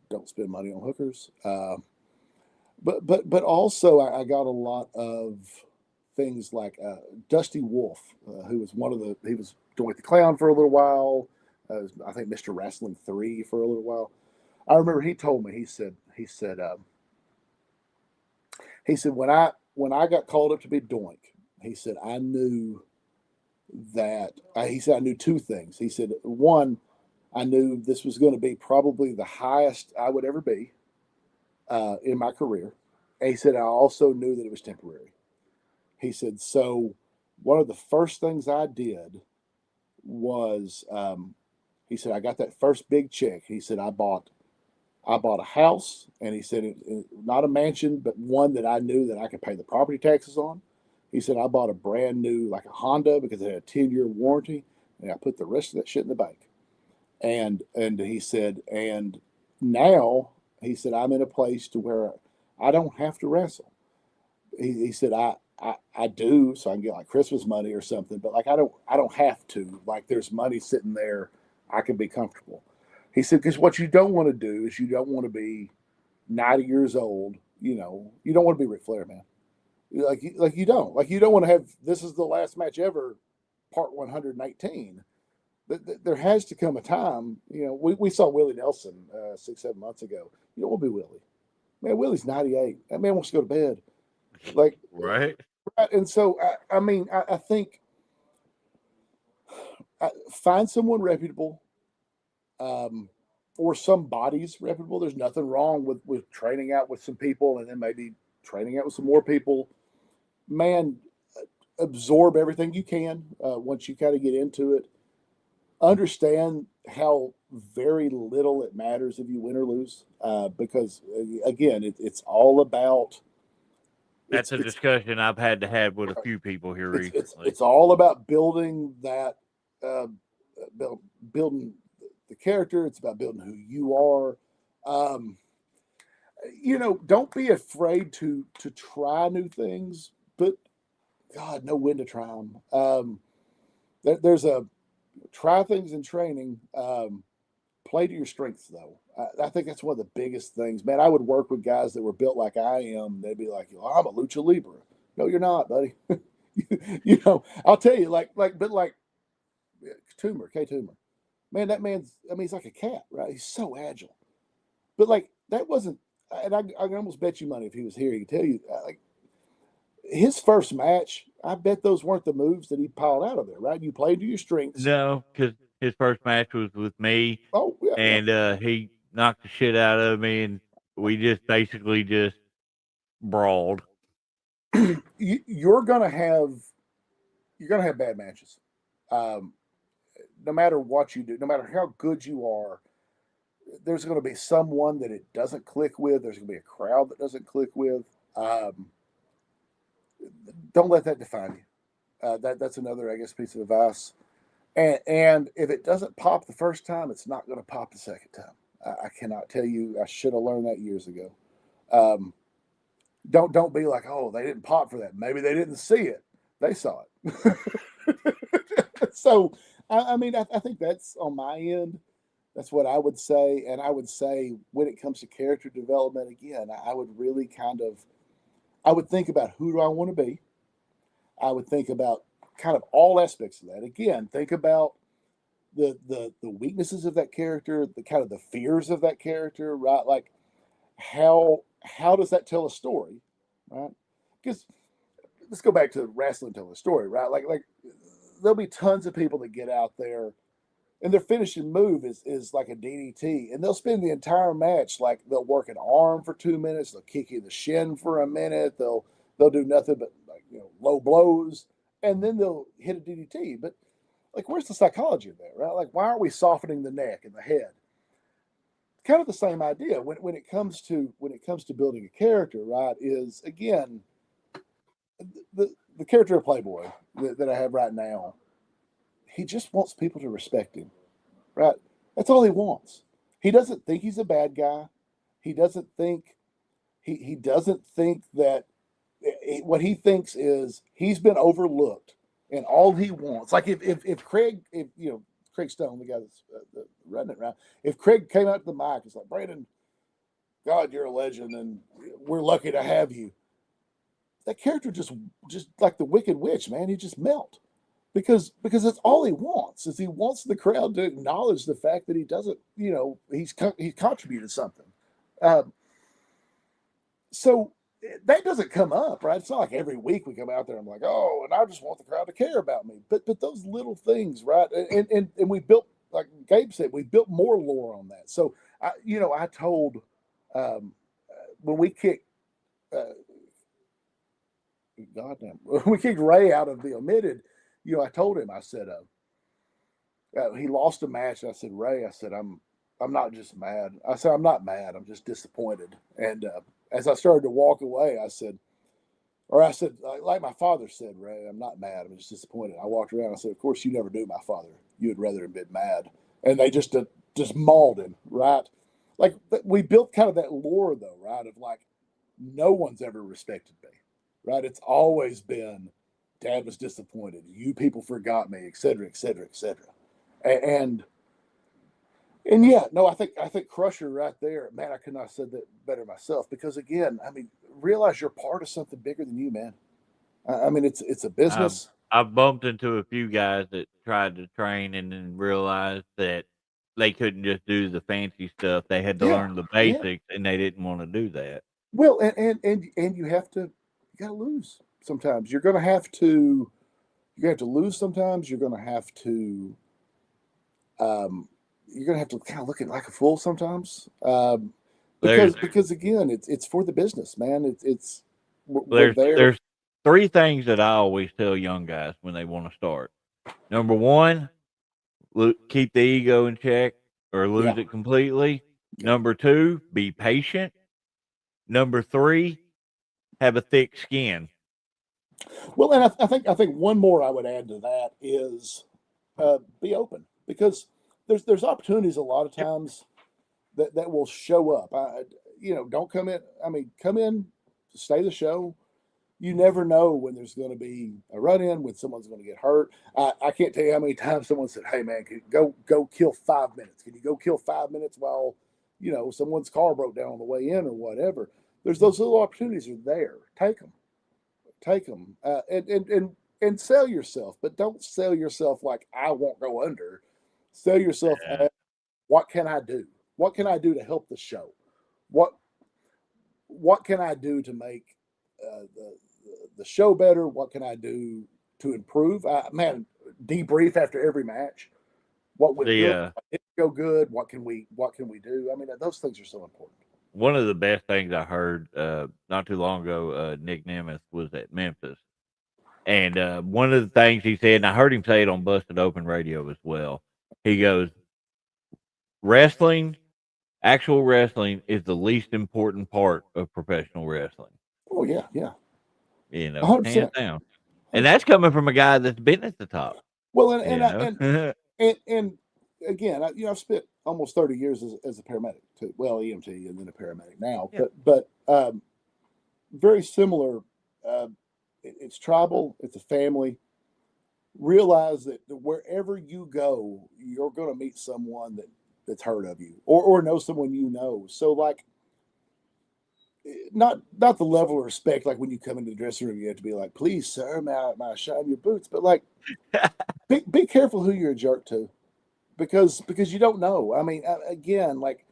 don't spend money on hookers, but also I got a lot of things like Dusty Wolf, who was he was Doink the Clown for a little while. I think Mr. Wrestling 3 for a little while. I remember he told me, he said when I got called up to be Doink, he said I knew that he said I knew two things. He said, one, I knew this was going to be probably the highest I would ever be in my career. And he said I also knew that it was temporary. He said, so one of the first things I did was he said I got that first big check. He said I bought a house, and he said not a mansion, but one that I knew that I could pay the property taxes on. He said I bought a brand new, like a Honda, because it had a 10-year warranty, and I put the rest of that shit in the bank. And he said, and now he said I'm in a place to where I don't have to wrestle. He said I do, so I can get like Christmas money or something, but like I don't have to. Like there's money sitting there, I can be comfortable. He said because what you don't want to do is you don't want to be 90 years old. You don't want to be Ric Flair, man. You don't want to have this is the last match ever, part 118. There has to come a time. We saw Willie Nelson 6-7 months ago. You don't want to be Willie, man. Willie's 98. That man wants to go to bed. Like right. And so I think find someone reputable, or somebody's reputable. There's nothing wrong with training out with some people and then maybe training out with some more people. Man, absorb everything you can once you kind of get into it. Understand how very little it matters if you win or lose, because again, it's all about. That's a discussion I've had to have with a few people here recently. It's all about building that, building the character. It's about building who you are. Don't be afraid to try new things, but God, know when to try them. There's a try things in training. Play to your strengths, though. I think that's one of the biggest things, man. I would work with guys that were built like I am. They'd be like, I'm a lucha libre. No, you're not, buddy. I'll tell you, but Toomer, K Toomer, man, that man's, he's like a cat, right? He's so agile. But that wasn't, and I can almost bet you money if he was here, he could tell you, his first match, I bet those weren't the moves that he piled out of there, right? You played to your strengths. No, because his first match was with me. Oh, yeah. And he knocked the shit out of me, and we just basically just brawled. You're gonna have bad matches. No matter what you do, no matter how good you are, there's going to be someone that it doesn't click with. There's going to be a crowd that doesn't click with. Don't let that define you. That's another, I guess, piece of advice. And if it doesn't pop the first time, it's not going to pop the second time. I cannot tell you. I should have learned that years ago. Don't be like, oh, they didn't pop for that. Maybe they didn't see it. They saw it. So, I think that's on my end. That's what I would say. And I would say when it comes to character development, again, I would really I would think about who do I want to be. I would think about kind of all aspects of that. Again, think about the weaknesses of that character, the kind of the fears of that character, right? Like how does that tell a story, right? Because let's go back to wrestling telling the story, right? Like there'll be tons of people that get out there and their finishing move is like a DDT, and they'll spend the entire match like they'll work an arm for 2 minutes, they'll kick you in the shin for a minute, they'll do nothing but like low blows, and then they'll hit a DDT. But like, where's the psychology in that, right? Like, why aren't we softening the neck and the head? Kind of the same idea when it comes to building a character, right? Is again the character of Playboy that I have right now. He just wants people to respect him, right? That's all he wants. He doesn't think he's a bad guy. He doesn't think he doesn't think that what he thinks is he's been overlooked, and all he wants, like if Craig, Craig Stone, the guy that's running it around, if Craig came out to the mic, it's like, Brandon, God, you're a legend, and we're lucky to have you. That character just like the Wicked Witch, man, he just melt. Because that's all he wants is he wants the crowd to acknowledge the fact that he doesn't, he's contributed something. So that doesn't come up, right? It's not like every week we come out there and I'm like, oh, and I just want the crowd to care about me. But those little things, right? And we built, like Gabe said, we built more lore on that. So I told when we kicked we kicked Ray out of the Omitted. I told him, I said, he lost a match. I said, Ray, I'm not just mad. I said, I'm not mad. I'm just disappointed. And as I started to walk away, I said, like my father said, Ray, I'm not mad. I'm just disappointed. I walked around. I said, of course, you never knew my father. You would rather have been mad. And they just mauled him, right? Like we built kind of that lore, though, right? Of like, no one's ever respected me, right? It's always been, Dad was disappointed. You people forgot me, et cetera, et cetera, et cetera. And yeah, no, I think Crusher right there, man, I could not have said that better myself. Because again, I mean, realize you're part of something bigger than you, man. I mean, it's a business. I've bumped into a few guys that tried to train and then realized that they couldn't just do the fancy stuff. They had to learn the basics, and they didn't want to do that. Well, and you gotta lose sometimes. You're gonna have to lose sometimes. You're gonna have to kind of look at like a fool sometimes. Because again, it's for the business, man. There's three things that I always tell young guys when they want to start. Number one, keep the ego in check or lose it completely. Number two, be patient. Number three, have a thick skin. Well, and I think one more I would add to that is be open, because there's opportunities a lot of times that will show up. Don't come in. I mean, come in, stay the show. You never know when there's going to be a run-in, when someone's going to get hurt. I can't tell you how many times someone said, "Hey, man, can you go kill 5 minutes? Can you go kill 5 minutes while someone's car broke down on the way in or whatever?" There's those little opportunities are there. Take them, and sell yourself, but don't sell yourself like I won't go under. Sell yourself as, what can I do? What can I do to help the show? What can I do to make the show better? What can I do to improve? Man, debrief after every match. What would go good? What can we do? I mean, those things are so important. One of the best things I heard not too long ago, Nick Nemeth was at Memphis. And one of the things he said, and I heard him say it on Busted Open Radio as well, he goes, actual wrestling is the least important part of professional wrestling. Oh, yeah. 100%. Hands down. And that's coming from a guy that's been at the top. Well, and again, I've spent almost 30 years as a paramedic, EMT and then a paramedic now. Yeah. But very similar. It's tribal. It's a family. Realize that wherever you go, you're going to meet someone that's heard of you or know someone you know. So like, not the level of respect like when you come into the dressing room, you have to be like, "Please, sir, may I shine your boots?" But like, be careful who you're a jerk to, because you don't know. I mean, again, like,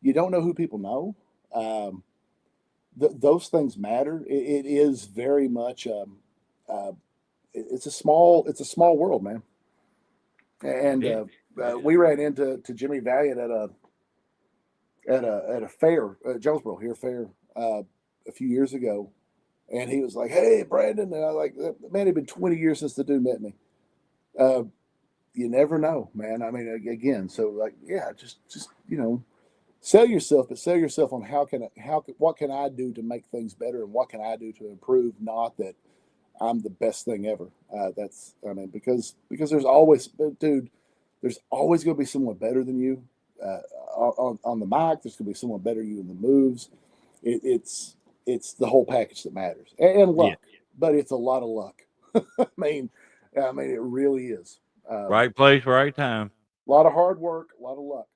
you don't know who people know. Those things matter. It is very much it's a small world, man. And we ran into Jimmy Valiant at a fair, Jonesboro here fair, a few years ago, and he was like, "Hey, Brandon," and I was like, "Man, it'd been 20 years since the dude met me." You never know, man. I mean, again, so like, yeah, just sell yourself, but sell yourself on what can I do to make things better, and what can I do to improve. Not that I'm the best thing ever. Because there's always, dude, there's always going to be someone better than you on the mic. There's going to be someone better than you in the moves. It's the whole package that matters, and luck. Yeah. But it's a lot of luck. I mean, it really is. Right place, right time. A lot of hard work, a lot of luck.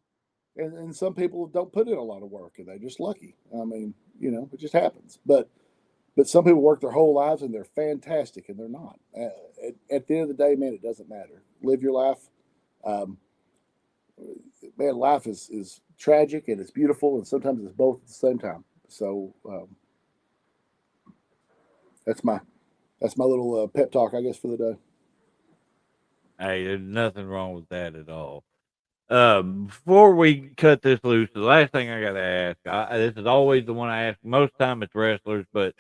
And some people don't put in a lot of work and they're just lucky. I mean, it just happens. But some people work their whole lives and they're fantastic and they're not. At the end of the day, man, it doesn't matter. Live your life. Man, life is tragic and it's beautiful, and sometimes it's both at the same time. So that's my little pep talk, I guess, for the day. Hey, there's nothing wrong with that at all. Before we cut this loose, the last thing I got to ask, this is always the one I ask. Most time it's wrestlers, but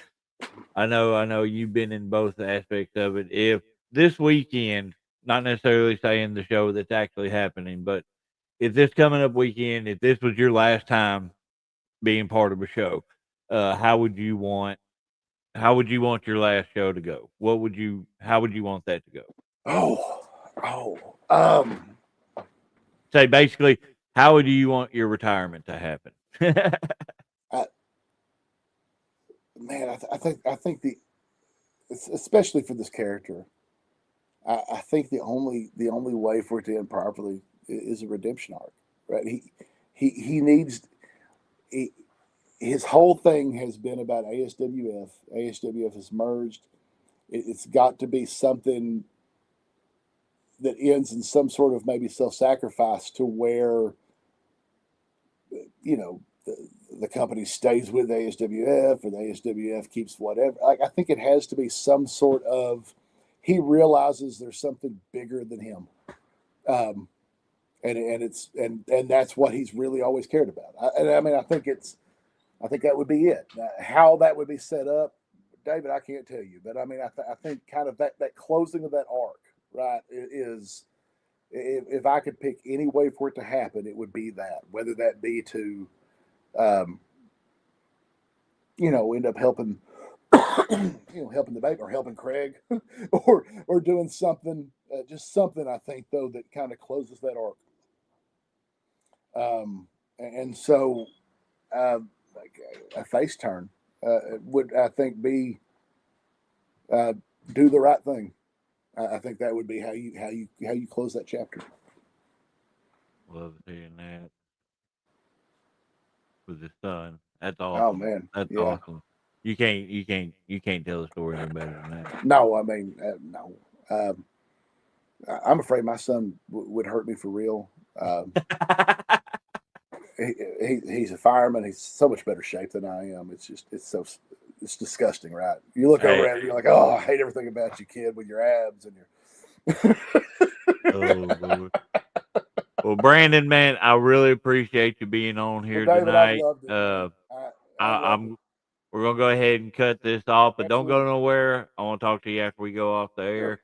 I know you've been in both aspects of it. If this weekend, not necessarily saying the show that's actually happening, but if this coming up weekend, if this was your last time being part of a show, how would you want your last show to go? How would you want that to go? Say basically, how would you want your retirement to happen? I think especially for this character, I think the only way for it to end properly is a redemption arc, right? He needs. His whole thing has been about ASWF. ASWF has merged. It's got to be something that ends in some sort of maybe self-sacrifice to where, the company stays with ASWF or the ASWF keeps whatever. Like, I think it has to be some sort of, he realizes there's something bigger than him. And that's what he's really always cared about. I think that would be it. How that would be set up, David, I can't tell you. But I think kind of that closing of that arc, right, is, if I could pick any way for it to happen, it would be that. Whether that be to, end up helping, helping the baby or helping Craig, or doing something, just something. I think though that kind of closes that arc. And so. Like a face turn would, I think, be do the right thing. I think that would be how you close that chapter. Love hearing that with his son. That's awesome. Oh man, that's awesome. You can't tell a story any better than that. No, no. I'm afraid my son would hurt me for real. He's a fireman. He's so much better shape than I am. It's disgusting, right? You look over at it, you're like, oh, I hate everything about you, kid, with your abs and your. Oh, Lord. Well, Brandon, man, I really appreciate you being on here David, tonight. We're gonna go ahead and cut this off, but Absolutely. Don't go nowhere. I want to talk to you after we go off the air.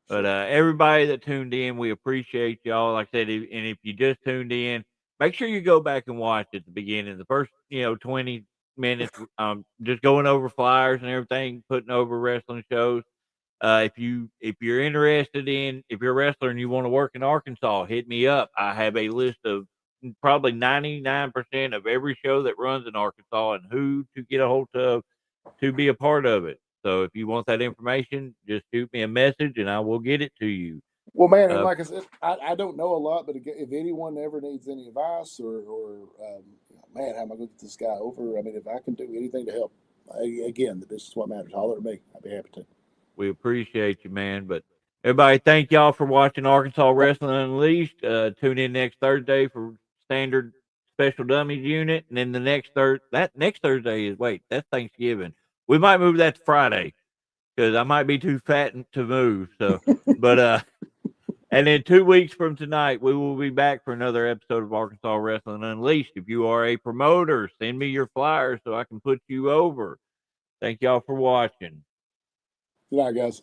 Sure. But everybody that tuned in, we appreciate y'all. Like I said, and if you just tuned in, make sure you go back and watch at the beginning, the first 20 minutes. Just going over flyers and everything, putting over wrestling shows. If you're interested in, if you're a wrestler and you want to work in Arkansas, hit me up. I have a list of probably 99% of every show that runs in Arkansas and who to get a hold of to be a part of it. So if you want that information, just shoot me a message and I will get it to you. Well, man, and like I said, I don't know a lot, but if anyone ever needs any advice or man, how am I going to get this guy over? I mean, if I can do anything to help, again, the business is what matters. Holler at me. I'd be happy to. We appreciate you, man. But everybody, thank y'all for watching Arkansas Wrestling Unleashed. Tune in next Thursday for Standard Special Dummies Unit. And then next Thursday that's Thanksgiving. We might move that to Friday. because I might be too fat to move. So, but and then 2 weeks from tonight, we will be back for another episode of Arkansas Wrestling Unleashed. If you are a promoter, send me your flyers so I can put you over. Thank y'all for watching. Good night, guys.